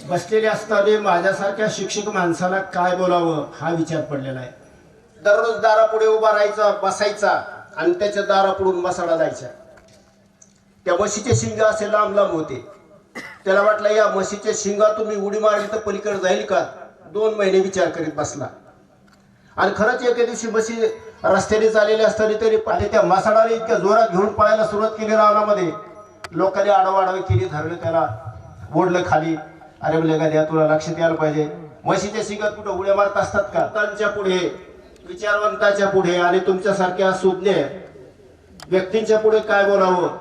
बसलेले असताना माझ्यासारख्या शिक्षक माणसाला काय बोलावं हा विचार पडलेला आहे. दररोज दारापुढे उभा राहायचा, बसायचा आणि त्याच्या दारापुढून मसाला जायचा. त्या म्हशीचे शिंग असे लांब लांब होते. त्याला वाटलं या म्हशीच्या शिंगातून मी उडी मारली तर पलीकडे जाईल का. 2 महिने विचार करीत बसला. आणि खरंच एके दिवशी म्हशी रस्त्याने चाललेले असताना तरी पाठी त्या मसाडाने इतक्या जोरात घेऊन पळायला सुरुवात केली रानामध्ये. लोकांनी आडवाडवी केली, धरलं त्याला, ओढलं खाली. अरे म्हणले का द्या, तुला लक्षात यायला पाहिजे, म्हशीच्या शिंगात कुठं उड्या मारत असतात का. त्यांच्या पुढे, विचारवंताच्या पुढे आणि तुमच्यासारख्या सुज्ञ व्यक्तींच्या पुढे काय बोलावं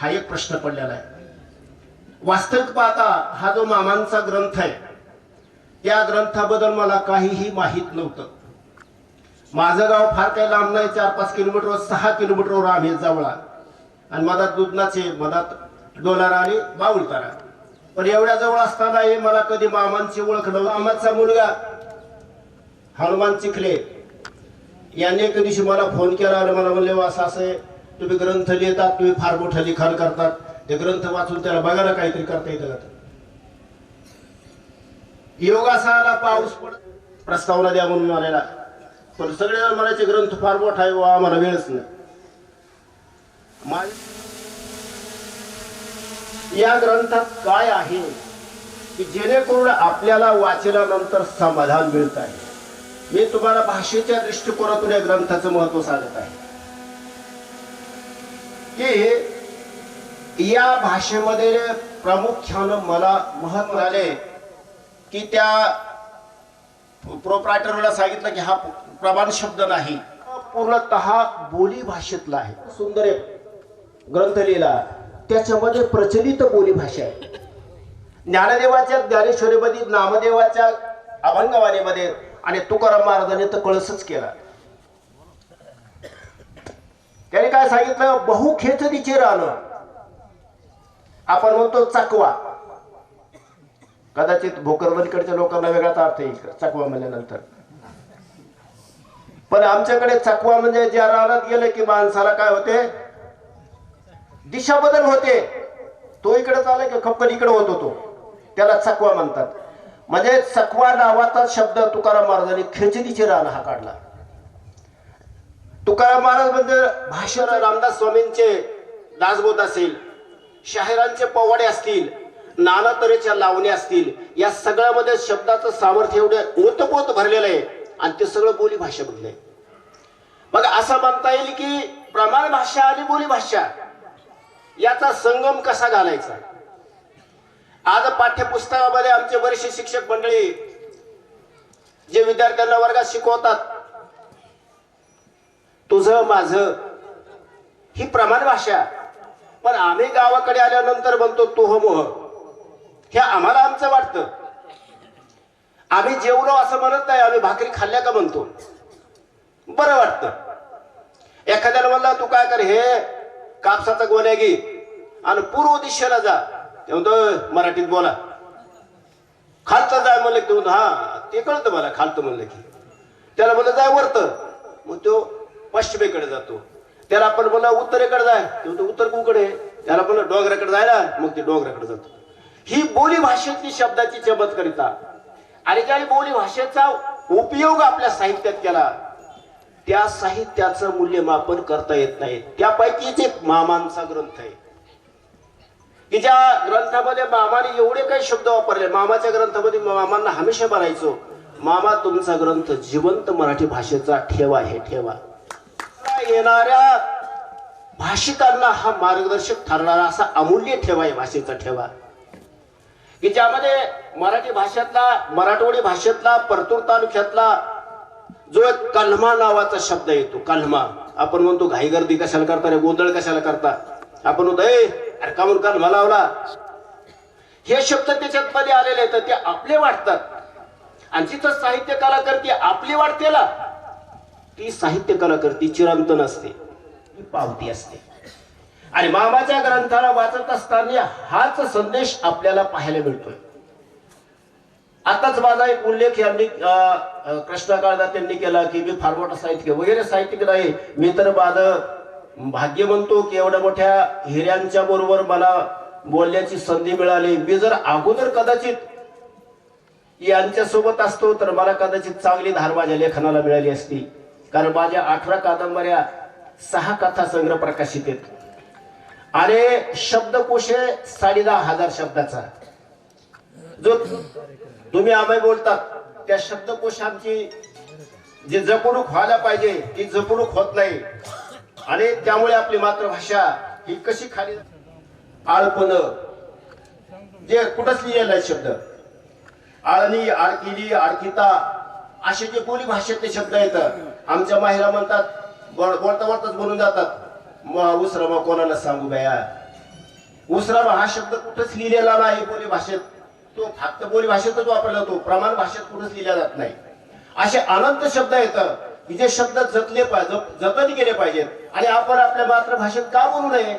हा एक प्रश्न पडलेला आहे. वास्तविक पाहता हा जो मामांचा ग्रंथ आहे, त्या ग्रंथाबद्दल मला काहीही माहीत नव्हतं. माझं गाव फार काही लांब नाही, 4-5 किलोमीटर, 6 किलोमीटरवर आम्ही जवळा. आणि मधात दुधनाचे, मधात डोलार आणि बाऊलतारा. पण एवढ्या जवळ असतानाही मला कधी मामांची ओळख नव्हती. मामाचा मुलगा हनुमान चिखले यांनी एके दिवशी मला फोन केला आणि मला म्हणले, असं असं तुम्ही ग्रंथ लिहितात, तुम्ही फार मोठं लिखाण करतात, ते ग्रंथ वाचून त्याला बघायला काहीतरी करता येतं का. योग असा आला, पाऊस पडत, प्रस्तावना द्या म्हणून आलेला. पण सगळे म्हणायचे ग्रंथ फार मोठा आहे, आम्हाला वेळच नाही. या ग्रंथात काय आहे की जेणेकरून आपल्याला वाचनानंतर समाधान मिळत आहे. मी तुम्हाला भाषेच्या दृष्टिकोनातून या ग्रंथाचं महत्व सांगत आहे की या भाषेमध्ये प्रामुख्यानं मला महत्व आले की त्या प्रोप्रायटरला सांगितलं की हा प्रमाण शब्द नाही, पूर्णतः बोली भाषेतला आहे. सुंदर एक ग्रंथ लिहिला, त्याच्यामध्ये प्रचलित बोली भाषा आहे. ज्ञानदेवाच्या ज्ञानेश्वरीमध्ये, नामदेवाच्या अभंगवाणीमध्ये आणि तुकाराम महाराजांनी तर कळसच केला. त्याने काय सांगितलं, बहुखेचरीचे रान. आपण म्हणतो चकवा, कदाचित भोकरदनकडच्या लोकांना वेगळाच अर्थ येईल चकवा म्हणल्यानंतर. पण आमच्याकडे चकवा म्हणजे ज्या रानात गेले की माणसाला काय होते, दिशा बदल होते. तो इकडे चालला की खपकन इकडे होत होतो, त्याला चकवा म्हणतात. म्हणजे चकवा नावाचा शब्द तुकाराम महाराजांनी खेचरीचे रान हा काढला. तुकाराम महाराज म्हणजे भाषण, रामदास स्वामींचे दासबोध असेल, शाहिरांचे पोवाडे असतील, नाना तऱ्हेच्या लावण्या असतील, या सगळ्यामध्ये शब्दाचं सामर्थ्य एवढं ओतपोत भरलेलं आहे आणि ते सगळं बोली भाषेमधलं आहे. मग असं म्हणता येईल की प्रमाण भाषा आणि बोली भाषा याचा संगम कसा घालायचा. आज पाठ्यपुस्तकामध्ये आमचे बरेचसे शिक्षक मंडळी जे विद्यार्थ्यांना वर्गात शिकवतात, तुझं माझं ही प्रमाण भाषा. पण आम्ही गावाकडे आल्यानंतर म्हणतो तो मोह, हे आम्हाला आमचं वाटतं. आम्ही जेवलो असं म्हणत नाही, आम्ही भाकरी खाल्ल्या का म्हणतो, बरं वाटतं. एखाद्याला म्हणला तू काय कर, हे कापसाचा गोण्या घे आणि पूर्व दिशेला जा, ते म्हणतो मराठीत बोला. खालतं जाय म्हणलं की म्हणतो हा ते कळतं मला, खालतं म्हणलं की. त्याला म्हणलं जाय वरतं, मग तो पश्चिमेकडे जातो. त्याला आपण बोला उत्तरेकडे जाय, ते म्हणतो उत्तर कुकडे. त्याला म्हणलं डोंगराकडे जायला, मग ते डोंगराकडे जातो. ही बोली भाषेची शब्दाची चमत्कारिता. आणि ज्या बोली भाषेचा उपयोग आपल्या साहित्यात केला, त्या साहित्याचं मूल्यमापन करता येत नाही. त्यापैकीच एक मामांचा ग्रंथ आहे की ज्या ग्रंथामध्ये मामाने एवढे काही शब्द वापरले. मामाच्या ग्रंथामध्ये मामांना हमेशा म्हणायचो, मामा तुमचा ग्रंथ जिवंत मराठी भाषेचा ठेवा आहे, ठेवा. येणाऱ्या भाषिकांना हा मार्गदर्शक ठरणारा असा अमूल्य ठेवा आहे भाषेचा ठेवा, की ज्यामध्ये मराठी भाषेतला, मराठवाडी भाषेतला, परतूर तालुक्यातला जो एक कलमा नावाचा शब्द येतो. कलमा आपण म्हणतो घाई गर्दी कशाला करता रे, गोंधळ कशाला करता. आपण म्हणतो अरे का म्हणून कलमा लावला. हे शब्द त्याच्यात मध्ये आलेले आहेत, ते आपले वाटतात. आणि जिथं साहित्य कला करते आपली वाटतेला, ती साहित्य कला करते चिरंतन असते, ती पावती असते. आणि मामाच्या ग्रंथाला वाचत असताना हाच संदेश आपल्याला पाहायला मिळतोय. आताच माझा एक उल्लेख यांनी कृष्णा काळदास त्यांनी केला की मी फार मोठा साहित्य वगैरे साहित्यिक नाही. मी तर माझं भाग्य म्हणतो की एवढ्या मोठ्या हिऱ्यांच्या बरोबर मला बोलण्याची संधी मिळाली. मी जर अगोदर कदाचित यांच्या सोबत असतो तर मला कदाचित चांगली धार माझ्या लेखनाला मिळाली असती. कारण माझ्या 18 कादंबऱ्या 6 कथा संग्रह प्रकाशित आहेत आणि शब्दकोश 10,500 शब्दाचा जो तुम्ही आम्ही बोलतात त्या शब्दकोश आमची जी जपणूक व्हायला पाहिजे ती जपणूक होत नाही आणि त्यामुळे आपली मातृभाषा ही कशी खाली आळपण जे कुठंच लिहिलेला आहे शब्द आळणी आळकिली आळकिता असे जे बोली भाषेतले शब्द येतात आमच्या महिला म्हणतात बोलता बोलताच बोलून जातात उसरामा कोणाला सांगू बया उसरामा हा शब्द कुठंच लिहिलेला नाही बोली भाषेत तो फक्त बोली भाषेतच वापरला जातो प्रमाण भाषेत कुठंच लिहिला जात नाही असे अनंत शब्द येतात की जे शब्द जपले पाहिजे जतन केले पाहिजेत आणि आपण आपल्या मातृभाषेत का बोलू नये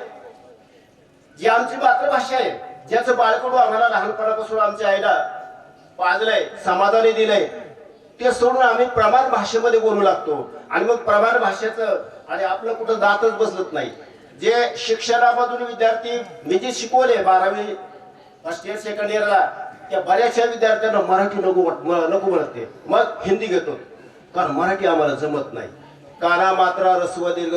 जी आमची मातृभाषा आहे ज्याचं बाळकडू आम्हाला लहानपणापासून आमच्या आईला पाजलंय समाधानी दिलंय ते सोडून आम्ही प्रमाण भाषेमध्ये बोलू लागतो आणि मग प्रमाण भाषेचं आणि आपलं कुठं दातच बसलत नाही जे शिक्षणामधून विद्यार्थी मी जे शिकवले 12वी फर्स्ट इयर सेकंड इयरला त्या बऱ्याचशा विद्यार्थ्यांना मराठी नको म्हणते मग हिंदी घेतो कारण मराठी आम्हाला जमत नाही काना मात्रा रस्व दीर्घ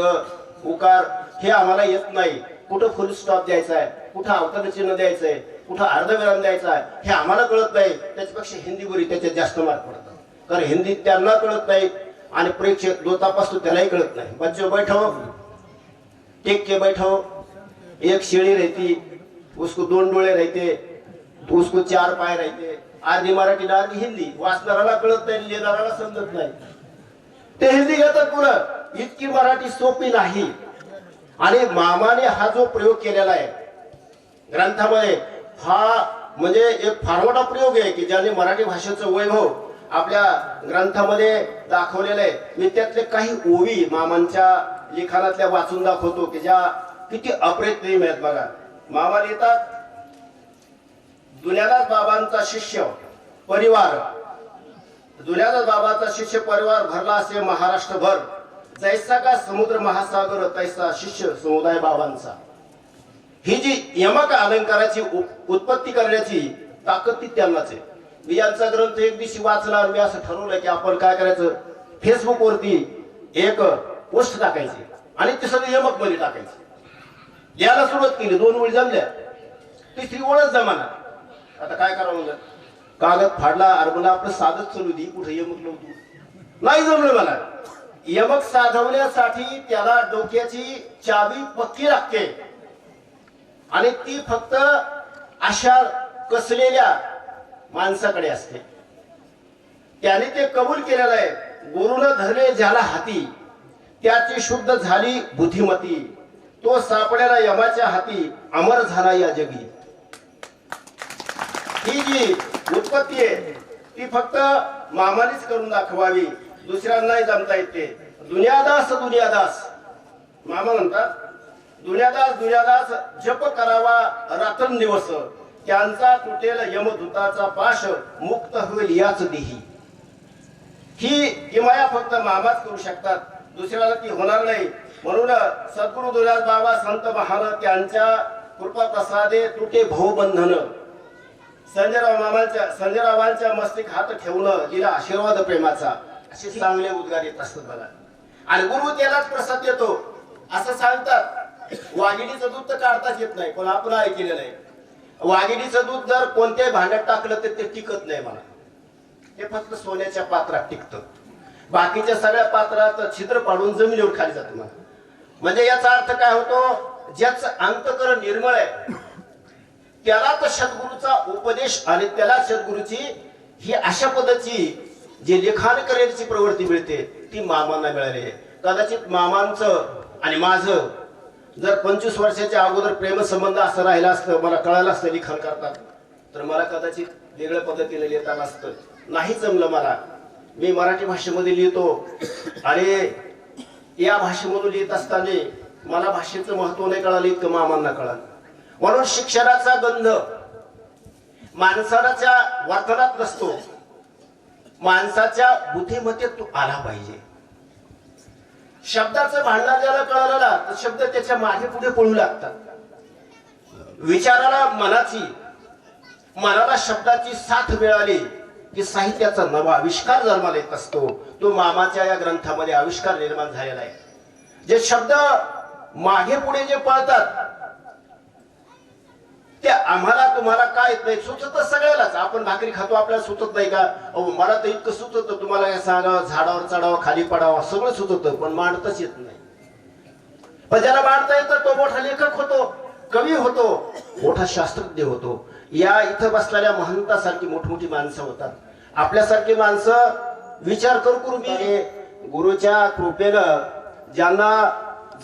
उकार हे आम्हाला येत नाही कुठं फुल स्टॉप द्यायचा आहे कुठं अवतरण चिन्ह द्यायचं आहे कुठं अर्धविराम द्यायचा आहे हे आम्हाला कळत नाही त्याच्यापेक्षा हिंदी बोली त्याच्यात जास्त मार्क पडतात कारण हिंदी त्यांना कळत नाही आणि प्रेक्षक जो तपासतो त्यालाही कळत नाही बच्चो बैठो टेक के बैठो एक शेळी रहती उसको 2 डोळे रहते उसको 4 पाय रहते आधी मराठी ना आधी हिंदी वाचणाऱ्याला कळत नाही लिहिणाऱ्याला समजत नाही ते हिंदी घेतात पुढं इतकी मराठी सोपी नाही आणि मामाने हा जो प्रयोग केलेला आहे ग्रंथामध्ये हा म्हणजे एक फार मोठा प्रयोग आहे की ज्याने मराठी भाषेचं वैभव आपल्या ग्रंथामध्ये दाखवलेलं आहे मी त्यातले काही ओवी मामांच्या लिखाणातल्या वाचून दाखवतो की ज्या किती अप्रतिम आहेत बघा मामा लिहितात दुनियादास बाबांचा शिष्य परिवार दुनियादास बाबांचा शिष्य परिवार भरला असे महाराष्ट्रभर जैसा का समुद्र महासागर तैसा शिष्य समुदाय बाबांचा ही जी यमक अलंकाराची उत्पत्ती करण्याची ताकद ती त्यांनाच आहे मी यांचा ग्रंथ एक दिवशी वाचला मी असं ठरवलं की आपण काय करायचं फेसबुक वरती एक पोस्ट टाकायची आणि ते सगळं यमक मध्ये टाकायची याला सुरुवात केली 2 ओळी जमल्या 3री ओळच जमाना आता काय करावं म्हणजे कागद फाडला अरे मला आपलं साधच चालू दे कुठे यमक नव्हतं नाही जमलं मला यमक साधवण्यासाठी त्याला डोक्याची चावी पक्की लागते आणि ती फक्त अशा कसलेल्या माणसाकडे असते त्याने ते कबूल केलेलं आहे गुरुनं धरले ज्याला हाती त्याची शुद्ध झाली बुद्धिमती तो सापड्याला यमाच्या हाती अमर झाला या जगी ही जी उत्पत्ती आहे ती फक्त मामानेच करून दाखवावी दुसऱ्यांना नाही जमता येते दुनियादास मामा म्हणतात दुनियादास जप करावा रात्रंदिवस त्यांचा तुटेल यमदूताचा पाश मुक्त होईल याच देही ही किमया फक्त मामाच करू शकतात दुसऱ्याला ती होणार नाही म्हणून सद्गुरु दुर्यास बाबा संत महान त्यांच्या कृपा प्रसादे तुटे भवबंधन संजयरावांच्या मस्तिक हात ठेवून दिला आशीर्वाद प्रेमाचा असे चांगले उद्गार येत असतात बघा आणि गुरु त्यालाच प्रसाद देतो असं सांगतात वाघिणीचं दूध तर काढताच येत नाही पण आपण ऐकलेलं नाही वाघिणीचं दूध जर कोणत्याही भांड्यात टाकलं तर ते टिकत नाही मला ते फक्त सोन्याच्या पात्रात टिकतं बाकीच्या सगळ्या पात्रात छिद्र पाडून जमिनीवर खाली जातं मला म्हणजे याचा अर्थ काय होतो ज्याचं अंतःकरण निर्मळ आहे त्यालाच सद्गुरूचा उपदेश आणि त्याला सद्गुरूची ही अशा पद्धतीची जी लिखाण करण्याची प्रवृत्ती मिळते ती मामांना मिळाली आहे कदाचित मामांचं आणि माझं जर 25 वर्षाच्या अगोदर प्रेमसंबंध असं राहिला असतं मला कळालं असतं लिखाण करतात तर मला कदाचित वेगळ्या पद्धतीने लिहिता नसतं नाही जमलं मला मी मराठी भाषेमध्ये लिहितो आणि या भाषेमधून लिहित असताना मला भाषेचं महत्व नाही कळालं इतकं मामांना कळालं म्हणून शिक्षणाचा गंध माणसाच्या वर्तनात नसतो माणसाच्या बुद्धिमत्तेत तो आला पाहिजे शब्दाचं भांडण ज्याला कळालं ना तर शब्द त्याच्या मागे पुढे पळू लागतात विचाराला मनाला शब्दाची साथ मिळाली की साहित्याचा नवा आविष्कार जन्माला येत असतो तो मामाच्या या ग्रंथामध्ये आविष्कार निर्माण झालेला आहे जे शब्द मागे पुढे जे पळतात ते आम्हाला तुम्हाला काय येत नाही, सुचत सगळ्यालाच. आपण भाकरी खातो, आपल्याला सुचत नाही का? अहो मला तर इतकं सुचत, तुम्हाला काय सांगावं, झाडावर चढावं खाली पडावं सगळं सुचत, पण मांडताच येत नाही. पण ज्याला मांडता येतं तो मोठा लेखक होतो, कवी होतो, मोठा शास्त्रज्ञ होतो. या इथं बसलेल्या महंतासारखी मोठमोठी माणसं होतात. आपल्यासारखी माणसं विचार करू मी गुरुच्या कृपेनं ज्यांना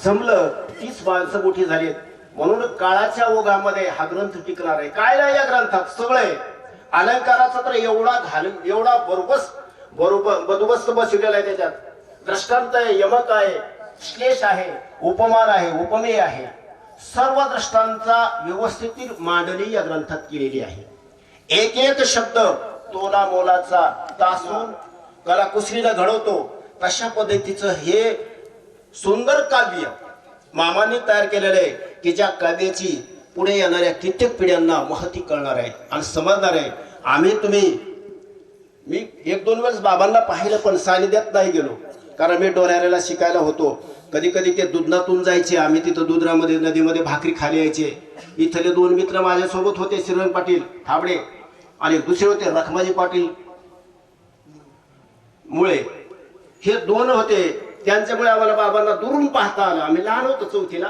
जमलं तीच माणसं मोठी झाली. म्हणून काळाच्या ओघामध्ये हा ग्रंथ टिकणार आहे. काय नाही या ग्रंथात, सगळे अलंकाराचा तर एवढा बंदोबस्त बसवलेला आहे. त्याच्यात दृष्टांत आहे, यमक आहे, श्लेष आहे, उपमान आहे, उपमेय आहे. सर्व दृष्टांचा व्यवस्थित मांडणी या ग्रंथात केलेली आहे. एक एक शब्द तोला मोलाचा तासून कलाकुसरीला घडवतो. तशा पद्धतीचं हे सुंदर काव्य मामांनी तयार केलेलं आहे की ज्या काव्याची पुढे येणाऱ्या कित्येक पिढ्यांना महती कळणार आहे आणि समजणार आहे. मी 1-2 वेळेस बाबांना पाहिलं पण सानिध्यात नाही गेलो, कारण मी डोऱ्याला शिकायला होतो. कधी कधी ते दुधनातून जायचे, आम्ही तिथं दुधरामध्ये नदीमध्ये भाकरी खाली यायचे. इथले 2 मित्र माझ्यासोबत होते, श्रीरंग पाटील थाबडे आणि दुसरे होते रखमाजी पाटील मुळे. हे 2 होते, त्यांच्यामुळे आम्हाला बाबांना दुरून पाहता आलं. आम्ही लहान होतो 4थीला,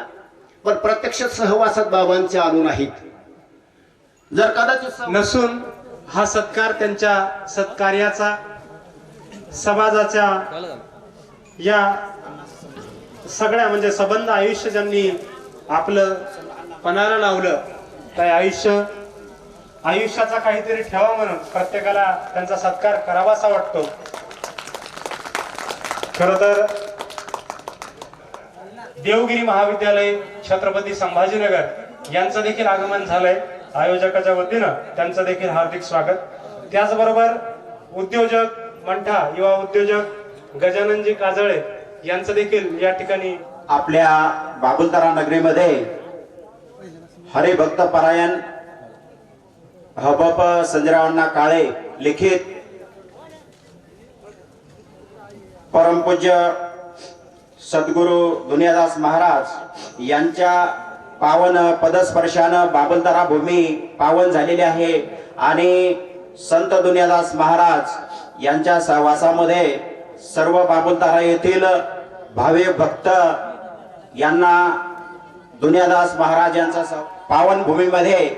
पण प्रत्यक्ष सहवासात बाबांचे आलो नाहीत. जर कदाचित नसून हा सत्कार त्यांच्या सत्कार्याचा, समाजाच्या या सगळ्या म्हणजे संबंध आयुष्य ज्यांनी आपलं पणाला लावलं, त्या आयुष्याचा काहीतरी ठेवा म्हणून प्रत्येकाला त्यांचा सत्कार करावासा वाटतो. खर तर देवगिरी महाविद्यालय छत्रपती संभाजीनगर यांचं देखील आगमन झालंय. आयोजकाच्या वतीनं त्यांचं देखील हार्दिक स्वागत. त्याचबरोबर उद्योजक मंठा, युवा उद्योजक गजाननजी काजळे यांचं देखील या ठिकाणी आपल्या बाबुलतारा नगरीमध्ये हरिभक्त परायण हबप संजयरावांना काळे लिखित परमपूज्य सद्गुरु दुनियादास महाराज यांच्या पावन पदस्पर्शानं बाबुलतारा भूमी पावन झालेली आहे. आणि संत दुनियादास महाराज यांच्या सहवासामध्ये सर्व बाबुलतारा येथील भावे भक्त यांना दुनियादास महाराज यांचा पावन भूमीमध्ये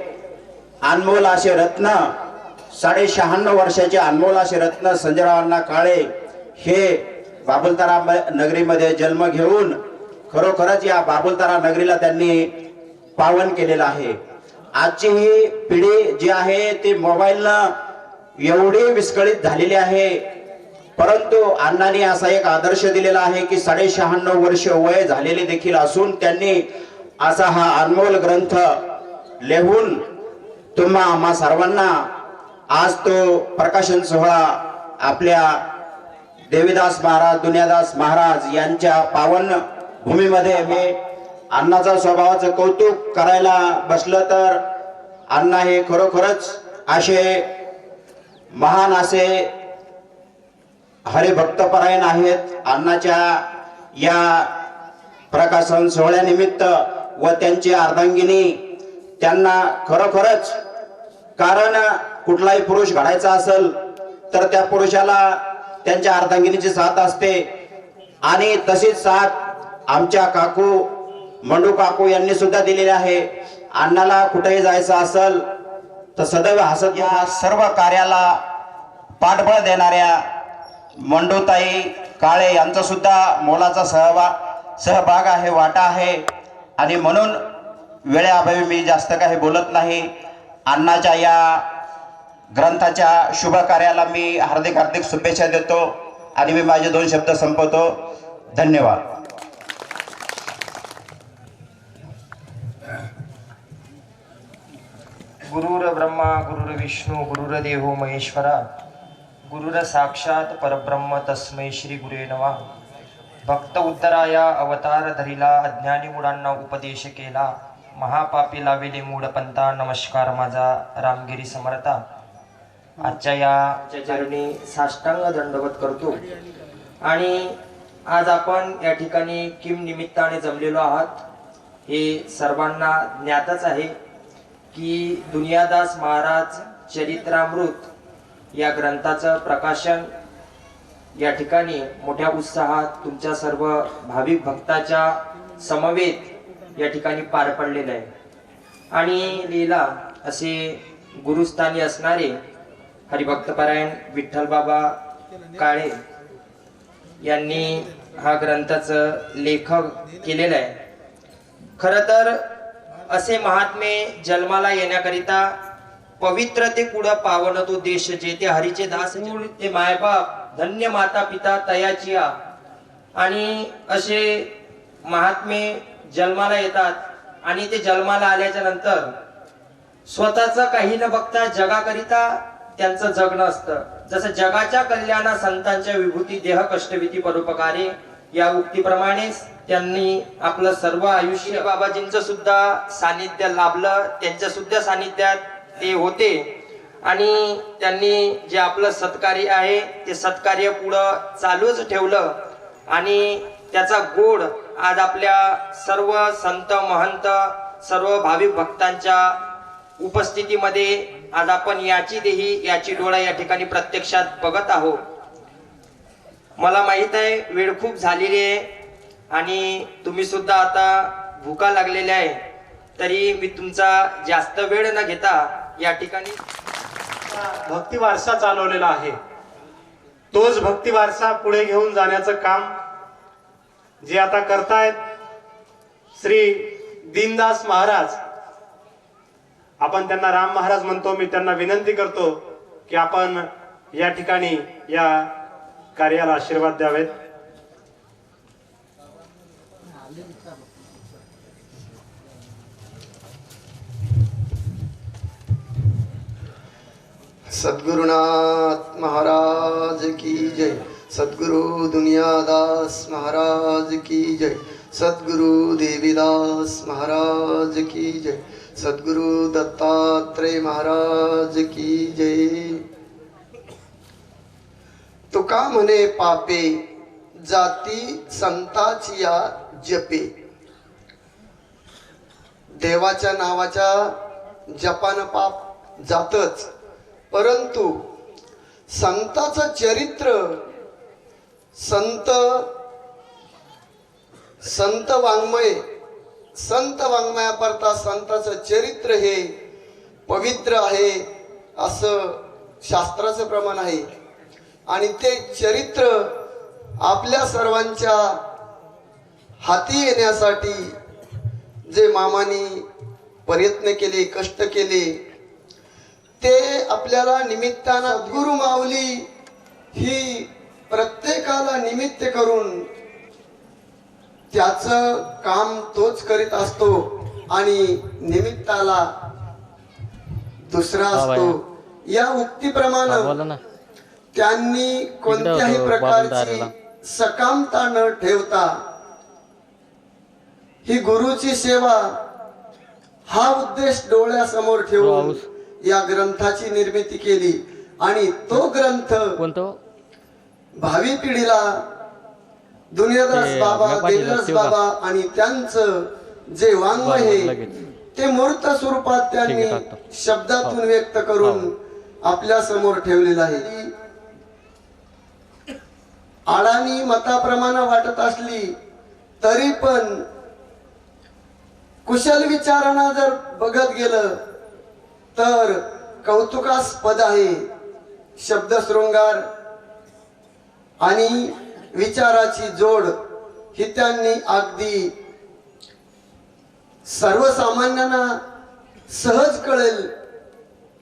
अनमोल असे रत्न, 96 वर्षाचे अनमोल असे रत्न संजयरावांना काळे हे बाबुलतारा नगरीमध्ये जन्म घेऊन खरोखरच या बाबुलतारा नगरीला त्यांनी पावन केलेलं आहे. आजची ही पिढी जी आहे ती मोबाईलनं एवढी विस्कळीत झालेली आहे, परंतु अण्णांनी असा एक आदर्श दिलेला आहे की 96 वर्ष वय झालेले देखील असून त्यांनी असा हा अनमोल ग्रंथ लिहून तुम्हा आम्हा सर्वांना आज तो प्रकाशन सोहळा आपल्या देवीदास महाराज दुनियादास महाराज यांच्या पावन भूमीमध्ये मी अण्णाचा स्वभावाचं कौतुक करायला बसलं तर अण्णा हे खरोखरच असे महान असे हरिभक्तपरायण आहेत. अण्णाच्या या प्रकाशन सोहळ्यानिमित्त व त्यांची अर्धांगिनी त्यांना खरोखरच, कारण कुठलाही पुरुष घडायचा असेल तर त्या पुरुषाला त्यांच्या अर्धांगिनीची साथ असते आणि तशीच साथ आमच्या काकू मंडू काकू यांनी सुद्धा दिलेली आहे. अण्णाला कुठेही जायचं असेल तर सदैव हसत या सर्व कार्याला पाठबळ देणाऱ्या मंडूताई काळे यांचा सुद्धा मोलाचा सहभाग आहे, वाटा आहे. आणि म्हणून वेळेअभावी मी जास्त काही बोलत नाही. अण्णाच्या या ग्रंथाच्या शुभ कार्याला मी हार्दिक शुभेच्छा देतो आणि मी माझे 2 शब्द संपवतो. धन्यवाद. गुरुर ब्रह्मा गुरुर विष्णू गुरुर्देवो महेश्वरा गुरुर साक्षात परब्रह्म तस्मै श्री गुरुवे नमः. भक्त उद्धराया अवतार धरिला, अज्ञानी मुलांना उपदेश केला, महापापी लाविले मूढपंथा. नमस्कार माझा रामगिरी समर्था. आजच्या या चरणी साष्टांग दंडवत करतो आणि आज आपण या ठिकाणी किम निमित्ताने जमलेलो आहात हे सर्वांना ज्ञातच आहे की दुनियादास महाराज चरित्रामृत या ग्रंथाचं प्रकाशन या ठिकाणी मोठ्या उत्साहात तुमच्या सर्व भाविक भक्ताच्या समवेत या ठिकाणी पार पडलेलं आहे. आणि लीला असे गुरुस्थानी असणारे हरिभक्तपरायण विठ्ठल बाबा काळे यांनी हा ग्रंथाचं लेखन केलेलं आहे. खर तर असे महात्मे जन्माला येण्याकरिता पवित्र ते कुड पावन तो देश जेथे हरीचे दास ते मायबाप धन्य माता पिता तयाचिया. आणि असे महात्मे जन्माला येतात आणि ते जन्माला आल्याच्या नंतर स्वतःच काही न बघता जगाकरिता त्यांचं जगणं असतं. जसं जगाच्या कल्याणा संतांच्या विभूती देह कष्टविधी परोपकारे या उक्तीप्रमाणेच त्यांनी आपलं सर्व आयुष्य बाबाजींचं सुद्धा सानिध्य लाभलं. त्यांच्या सुद्धा सानिध्यात ते होते आणि त्यांनी जे आपलं सत्कार्य आहे ते सत्कार्य पुढं चालूच ठेवलं. आणि त्याचा गोड आज आपल्या सर्व संत महंत सर्व भाविक भक्तांच्या उपस्थितीमध्ये आज आपण याची देही याची डोळा या ठिकाणी प्रत्यक्षात बघत आहोत. मला माहित आहे वेळ खूप झालेली आहे आणि तुम्ही सुद्धा आता भूका लागलेल्या आहे. तरी मी तुमचा जास्त वेळ न घेता या ठिकाणी भक्ती वारसा चालवलेला आहे. तोच भक्ती वारसा पुढे घेऊन जाण्याचं काम जे आता करतायत श्री दीनदास महाराज, आपण त्यांना राम महाराज म्हणतो. मी त्यांना विनंती करतो की आपण या ठिकाणी या कार्याला आशीर्वाद द्यावेत. सद्गुरुनाथ महाराज की जय. सद्गुरु दुनियादास महाराज की जय. सद्गुरु देवीदास महाराज की जय. सद्गुरु दत्तात्रेय महाराज की जय. तुका म्हणे पापे जाती संताची या जपे. देवाच्या नावाच्या जपान पाप जातच, परंतु संताचं चरित्र संत वाङ्मयाकरता संताचं चरित्र हे पवित्र आहे असं शास्त्राचं प्रमाण आहे. आणि ते चरित्र आपल्या सर्वांच्या हाती येण्यासाठी जे मामानी प्रयत्न केले, कष्ट केले, ते आपल्याला निमित्तानं सद्गुरु माऊली ही प्रत्येकाला निमित्त करून त्याचं काम तोच करीत असतो आणि निमित्ताला दुसरा असतो. या उक्तीप्रमाणे त्यांनी कोणत्याही प्रकारची सकामता न ठेवता ही गुरुची सेवा हा उद्देश डोळ्यासमोर ठेवून या ग्रंथाची निर्मिती केली. आणि तो ग्रंथ भावी पिढीला दुनियादास बाबा, देवीदास बाबा आणि त्यांचं जे वाङ्मय आहे ते मूर्त स्वरूपात त्यांनी शब्दातून व्यक्त करून आपल्या समोर ठेवलेलं आहे. अडाणी मताप्रमाणे वाटत असली तरी पण कुशल विचारांना जर बघत गेलं तर कौतुकास्पद आहे. शब्दशृंगार आणि विचाराची जोड ही त्यांनी अगदी सर्वसामान्यांना सहज कळेल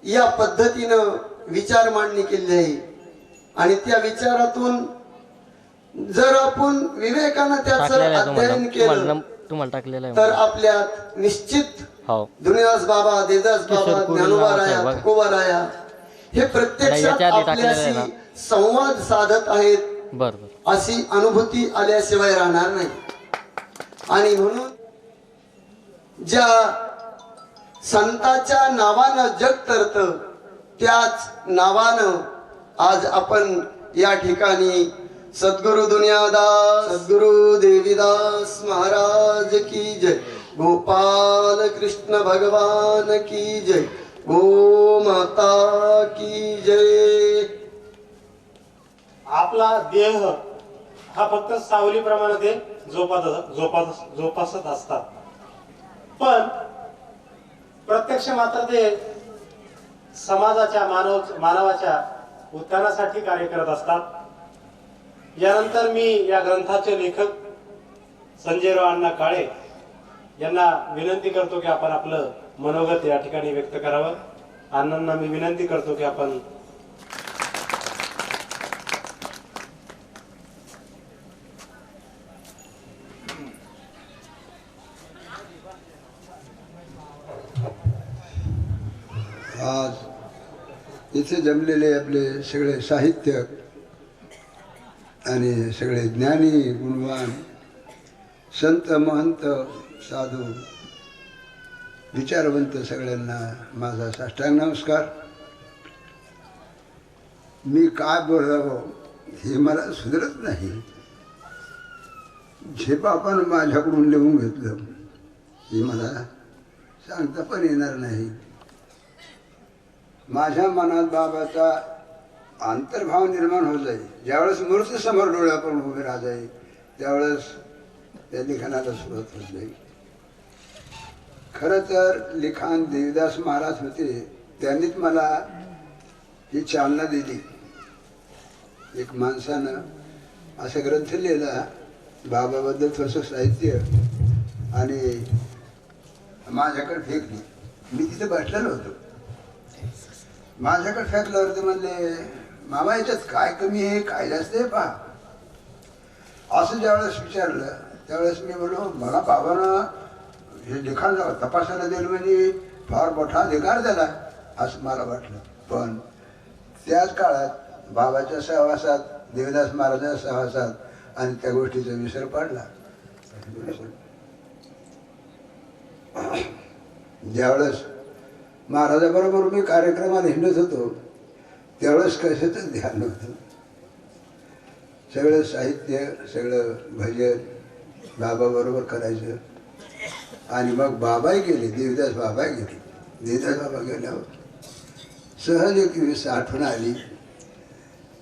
या पद्धतीनं विचार मांडणी केली आहे. आणि त्या विचारातून जर आपण विवेकानं त्याचं अध्ययन केलं तर आपल्यात निश्चित दुनियादास बाबा, देवदास बाबा, ज्ञानोबा राया, तुकोबा राया हे प्रत्यक्षात आपल्याशी संवाद साधत आहेत अशी अनुभूती आल्याशिवाय राहणार नाही. आणि म्हणून ज्या संताच्या नावानं जग तरतं त्याच नावानं आज आपण या ठिकाणी सद्गुरु दुनियादास सद्गुरु देवीदास महाराज की जय, गोपाल कृष्ण भगवान की जय, गो माता की जय. आपला देह हा फक्त सावलीप्रमाणे ते जोपासत असतात, पण प्रत्यक्ष मात्र ते समाजाच्या मानवाच्या उत्थानासाठी कार्य करत असतात. यानंतर मी या ग्रंथाचे लेखक संजयराव अण्णा काळे यांना विनंती करतो की आपण आपलं मनोगत या ठिकाणी व्यक्त करावं. अण्णांना मी विनंती करतो की आपण आज इथे जमलेले आपले सगळे साहित्य आणि सगळे ज्ञानी गुणवान संत महंत साधू विचारवंत सगळ्यांना माझा साष्टांग नमस्कार. मी काय बोलावं हे मला सुधरत नाही. जे बापानं माझ्याकडून लिहून घेतलं हे मला सांगता पण येणार नाही. माझ्या मनात बाबाचा अंतर्भाव निर्माण होत जाईल. ज्यावेळेस मूर्ती समोर डोळ्याकडून उभे राहत जाईल त्यावेळेस त्या लिखाणाला सुरुवात होत जाईल. खरं तर लिखाण देवीदास महाराज होते, त्यांनीच मला ही चालना दिली. एक माणसानं असा ग्रंथ लिहिला बाबाबद्दल थोडंसं साहित्य आणि माझ्याकडे फेकली. मी तिथे बसलेलो होतो. माझ्याकडे फेकल्यावरती म्हणले मामा याच्यात काय कमी आहे काय जास्त आहे पहा. असं ज्यावेळेस विचारलं त्यावेळेस मी बोललो मला बाबानं हे लिखाण तपासायला दिलं म्हणजे फार मोठा अधिकार दिला असं मला वाटलं. पण त्याच काळात बाबाच्या सहवासात देवीदास महाराजांच्या सहवासात आणि त्या गोष्टीचा विसर पडला. ज्यावेळेस महाराजाबरोबर मी कार्यक्रमाला हिंडत होतो त्यावेळेस कशाचं ध्यान नव्हतं. सगळं साहित्य सगळं भजन बाबाबरोबर करायचं. आणि मग बाबाही गेले, देवीदास बाबाही गेले. देवीदास बाबा गेल्यावर सहज एक दिवस आठवण आली.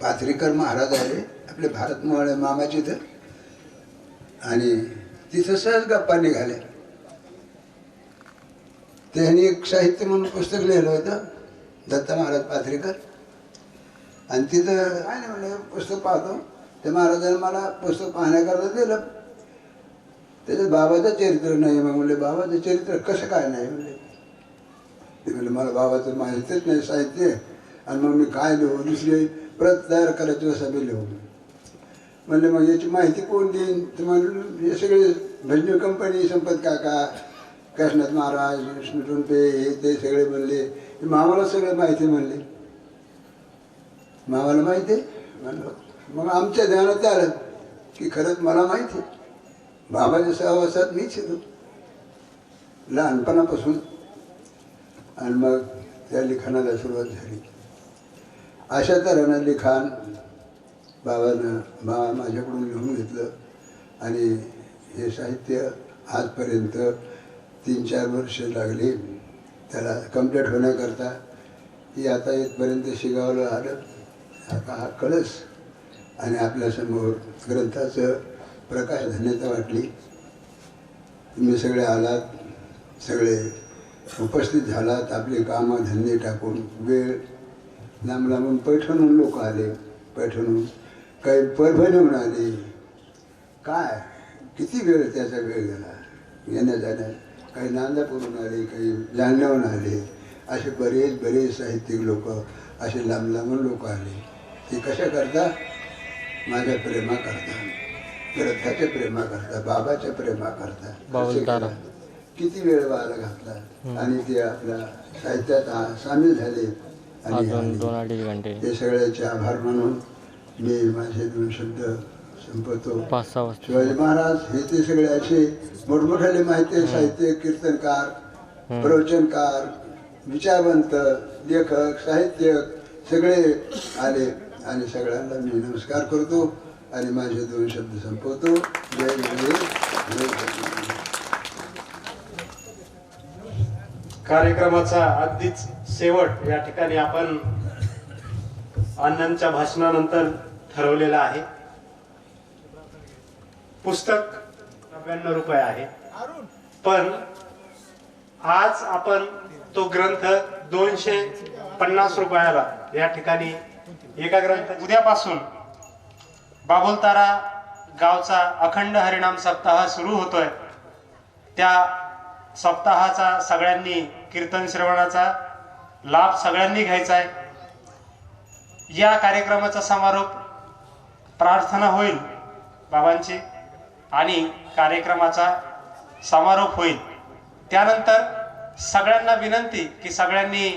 पाथरीकर महाराज आले आपले भारत मोहळे मामाची तर, आणि तिथं सहज गप्पा निघाल्या. त्यांनी एक साहित्य म्हणून पुस्तक लिहिलं होतं दत्ता महाराज पाथरीकर. आणि तिथं काय नाही म्हणलं पुस्तक पाहतो. त्या महाराजांनी मला पुस्तक पाहण्याकरता दिलं. त्याच्यात बाबाचं चरित्र नाही. मग म्हणले बाबाचं चरित्र कसं काय नाही म्हणले. ते म्हणले मला बाबाचं माहितीच नाही साहित्य, आणि मग मी काय लिहू, दुसरी प्रत तयार करायची असं मी लिहू म्हणले. मग याची माहिती कोण देईन. तर म्हणलं हे सगळे भजनी कंपनी संपत काका कृष्णात महाराज विष्णू टोंपे हे ते सगळे म्हणले. मामाला सगळं माहिती म्हणले. मामाला माहिती आहे म्हणलं. मग आमच्या ध्यानात आलं की खरंच मला माहिती आहे. बाबाच्या सहवासात मीच येतो लहानपणापासून. आणि मग त्या लिखाणाला सुरुवात झाली. अशा तऱ्हेनं लिखाण बाबा माझ्याकडून लिहून घेतलं. आणि हे साहित्य आजपर्यंत 3-4 वर्ष लागली त्याला कम्प्लीट होण्याकरता. ही आता इथपर्यंत शिगावलं आलं. आता हा कळस आणि आपल्यासमोर ग्रंथाचं प्रकाश धन्यता वाटली. तुम्ही सगळे आलात, सगळे उपस्थित झालात. आपले कामं धंदे टाकून वेळ लांब लांबून पैठणहून लोक आले. पैठणहून काही परभणीहून आले. काय किती वेळ त्याचा वेळ गेला येण्या जाण्यात. काही नांदापूरहून आले, काही जालन्याहून आले. असे बरेच साहित्यिक लोक असे लांब लांबून लोक आले. ते कशा करता माझ्या प्रेमा करता, ग्रंथाच्या प्रेमा करता, बाबाच्या प्रेमा करता. किती वेळ वाया घातला आणि ते आपल्या साहित्यात सामील झाले. आणि ते सगळ्याचे आभार मानून मी माझे 2 शब्द संपवतो. शिवाजी महाराज हे ते सगळे असे मोठमोठाले माहिती साहित्य कीर्तनकार, प्रवचनकार, विचारवंत, लेखक, साहित्यक सगळे आले. आणि सगळ्यांना मी नमस्कार करतो. आणि माझे 2 शब्द संपवतो. जय गुरुदेव, जय गुरुदेव. कार्यक्रमाचा अगदीच शेवट या ठिकाणी आपण अण्णांच्या भाषणानंतर ठरवलेला आहे. पुस्तक 99 रुपये आहे, पण आज आपण तो ग्रंथ 250 रुपयाला या ठिकाणी एका ग्रंथ. उद्यापासून बाबुलतारा गावचा अखंड हरिनाम सप्ताह सुरू होतोय. त्या सप्ताहाचा सगळ्यांनी कीर्तन श्रवणाचा लाभ सगळ्यांनी घ्यायचा आहे. या कार्यक्रमाचा समारोप प्रार्थना होईल बाबांची आणि कार्यक्रमाचा समारोप होईल. त्यानंतर सगळ्यांना विनंती की सगळ्यांनी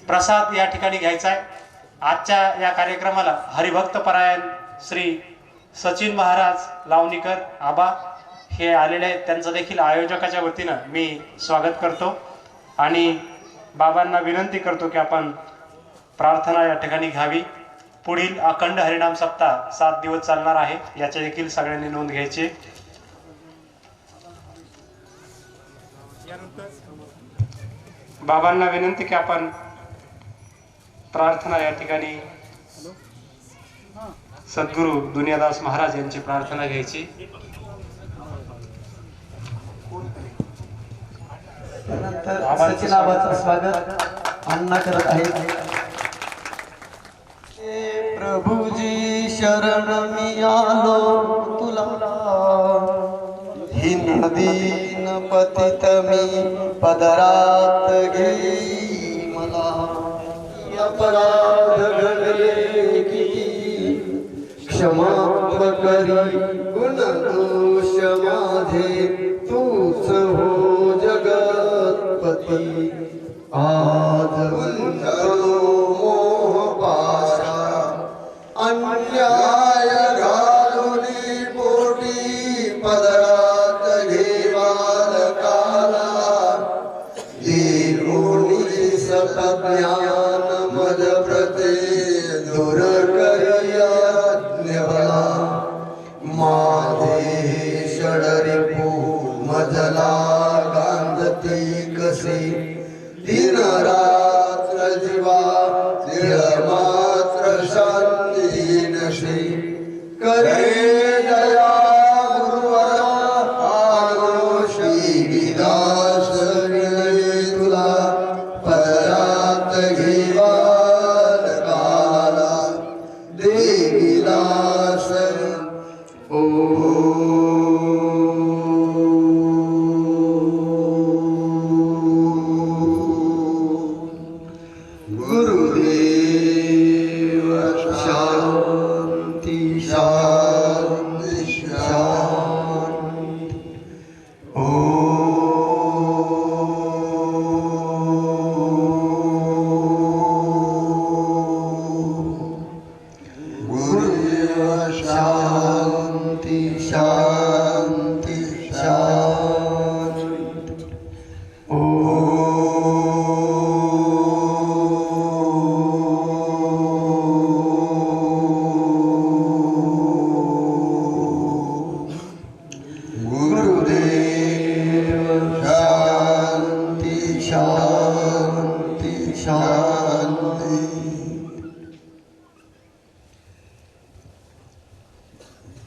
प्रसाद या ठिकाणी घ्यायचा आहे. आजच्या या कार्यक्रमाला हरिभक्त परायण श्री सचिन महाराज लावणीकर आबा हे आलेले आहेत. त्यांचं देखील आयोजकाच्या वतीनं मी स्वागत करतो आणि बाबांना विनंती करतो की आपण प्रार्थना या ठिकाणी घ्यावी. पुढील अखंड हरिनाम सप्ताह 7 दिवस चालणार आहे, याची देखील सगळ्यांनी नोंद घ्यायची. बाबांना विनंती की आपण प्रार्थना या ठिकाणी सद्गुरू दुनियादास महाराज यांची प्रार्थना घ्यायची. सचिन आबाचं स्वागत अण्णा करत आहेत. प्रभुजी शरण मी आलो तुला, हीन दीन पतित मी पदरात घेई मला. अपराध घडले किती क्षमा करी, गुण दोष माझे तूच हो जगतपती. आज मोह पाशा अन्याय घालुनी पोटी पदरात घे बालकाला. देवोनी सतज्ञान मज प्रते दूर करिया ज्ञबला. माझे षडरिपू मजला गांधती कसे, दिन रात्र जीवा निळ मात्र शांती नशे. करे दया गुरुवरा आनोशी विलास तुला, पदरात घेवा काला देविलास. ओ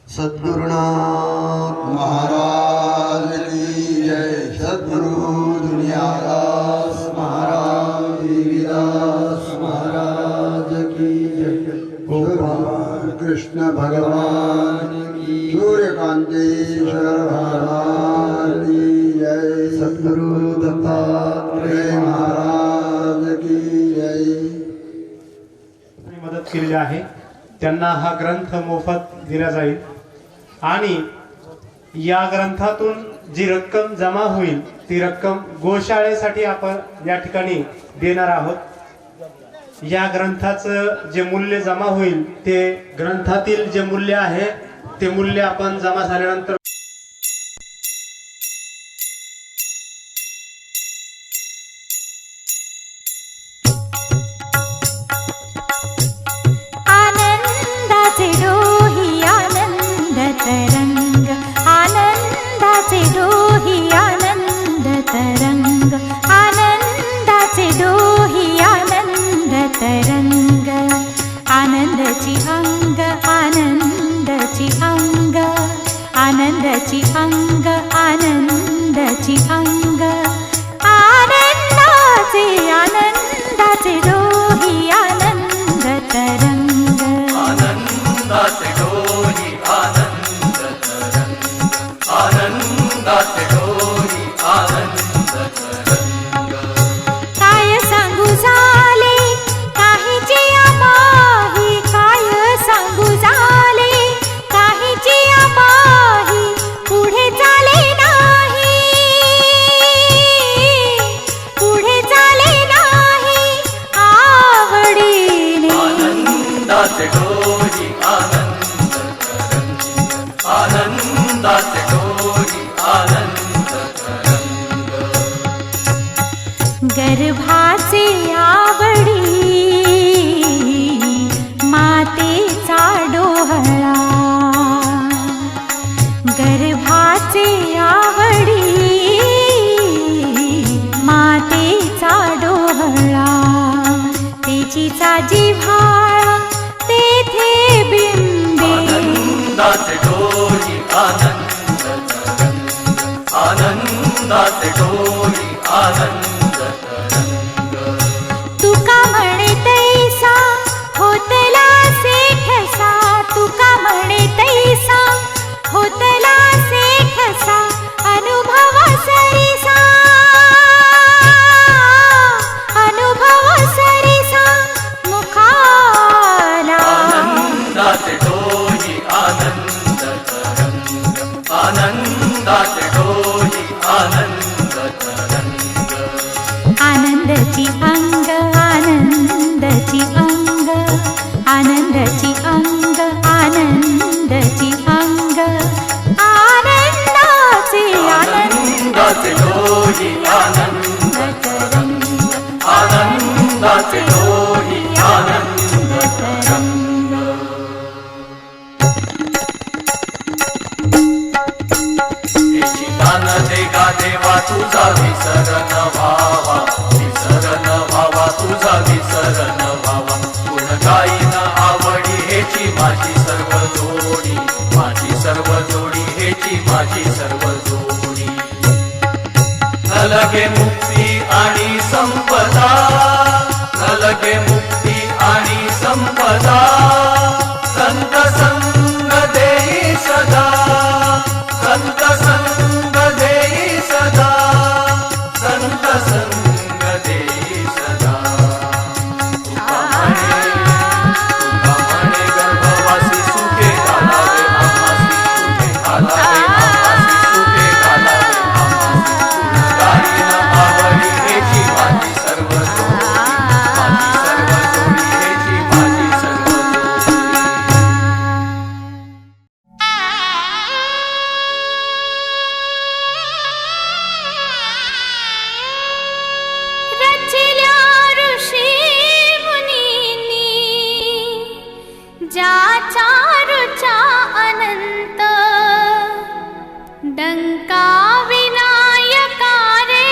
सद्गुरुनाथ महाराज की जय. सद्गुरु दुनियादास महाराज देवीदास महाराज की जय. भगवान कृष्ण भगवान की, सूर्यकांतेश्वर भगवान की जय. सद्गुरु दत्तात्रेय महाराज की जय. मदत केलेली आहे त्यांना हा ग्रंथ मोफत दिला जाईल आणि या ग्रंथातून जी रक्कम जमा होईल ती रक्कम गोशाळेसाठी आपण या ठिकाणी देणार आहोत. या ग्रंथाचं जे मूल्य जमा होईल ते ग्रंथातील जे मूल्य आहे ते मूल्य आपण जमा झाल्यानंतर आनंदा आनंदाचे डोही आनंद तरंग आनंदाचे डोही आनंद तरंग गर्भाचे आवडी मातेचा डोहळा गर्भाचे आवडी मातेचा डोहळा तेचीचा जिव्हाळा तेथे बिंबे आनंदाचे डोही आनंद तरंग आनंदाचे डोही आनंद तरंग तुका म्हणे तैसा होतला सेठसा तुका म्हणे तैसा होतला सेठसा अनुभव सरिसा मुखाला आनंदाचे डोही आनंद तरंग आनंदाचे डोही आनंद तरंग आनंदची अंग आनंदची अंग आनंदची अंग आनंदची अंग आनंदाचे आनंदाचे डोही आनंद तरंग आनंदाचे डोही आनंद तरंग हेची दान दे गा देवा तुझा विसरण व्हावा तुझा विसरण व्हावा गुण गाईन आवडी हेची माझी सर्व जोडी माझी सर्व जोडी हेची माझी सर्व जोडी न लगे मुक्ती आणि संपदा न लगे मुक्ती आणि संपदा संत संग देई सदा संत संग देई सदा संत संग देई सदा तुका म्हणे गर्भवासी सुखे घालावे आम्हासी सुखे घालावे आम्हासी सुखे घालावे आम्हासी गाईन आवडी हेची माझी सर्व जोडी माझी सर्व जोडी हेची माझी सर्व जोडी रचिल्या ऋषी मुनींनी ज्याच्या रुचा अनंत डंका विनायका रे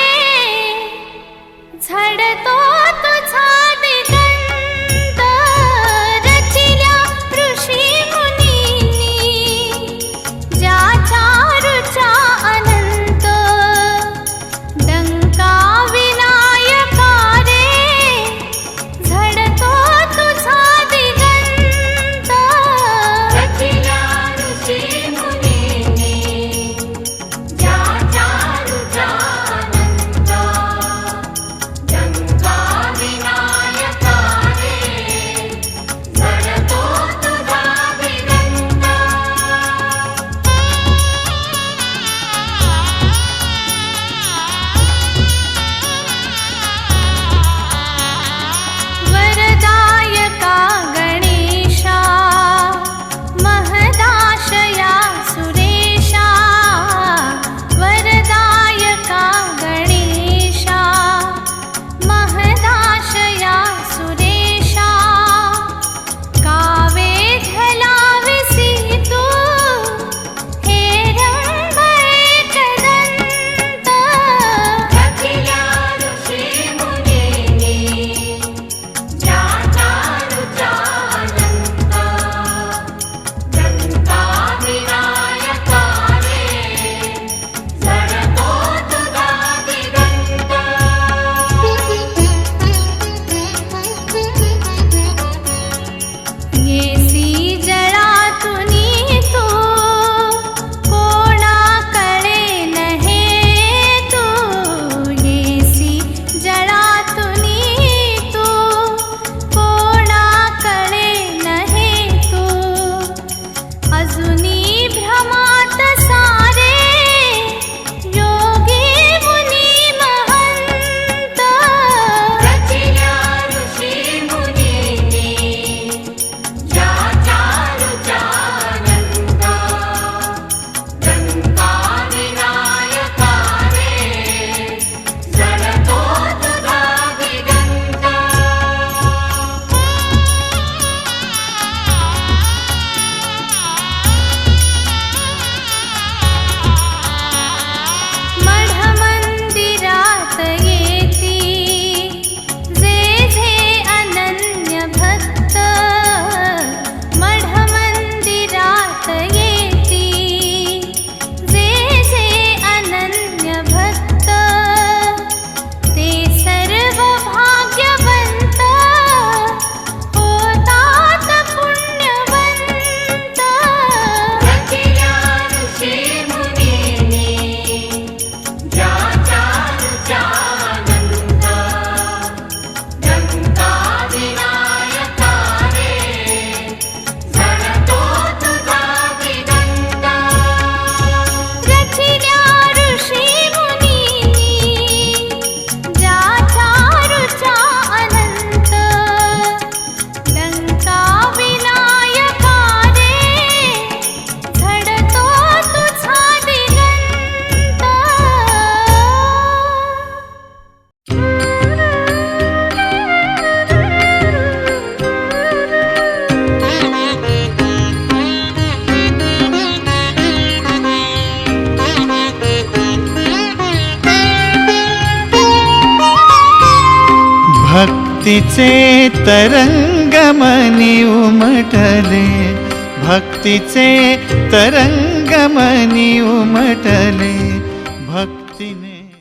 झडतो तुझा दिगंत रचिल्या ऋषी मुनींनी ज्याच्या रुचा अनंत डंका विनायका रे झडतो तुझा दिगंत रचिल्या ऋषी मुनींनी ज्याच्या रुचा अनंत डंका भक्तीचे तरंग मनी उमटले, भक्तीचे तरंग मनी उमटले, भक्ती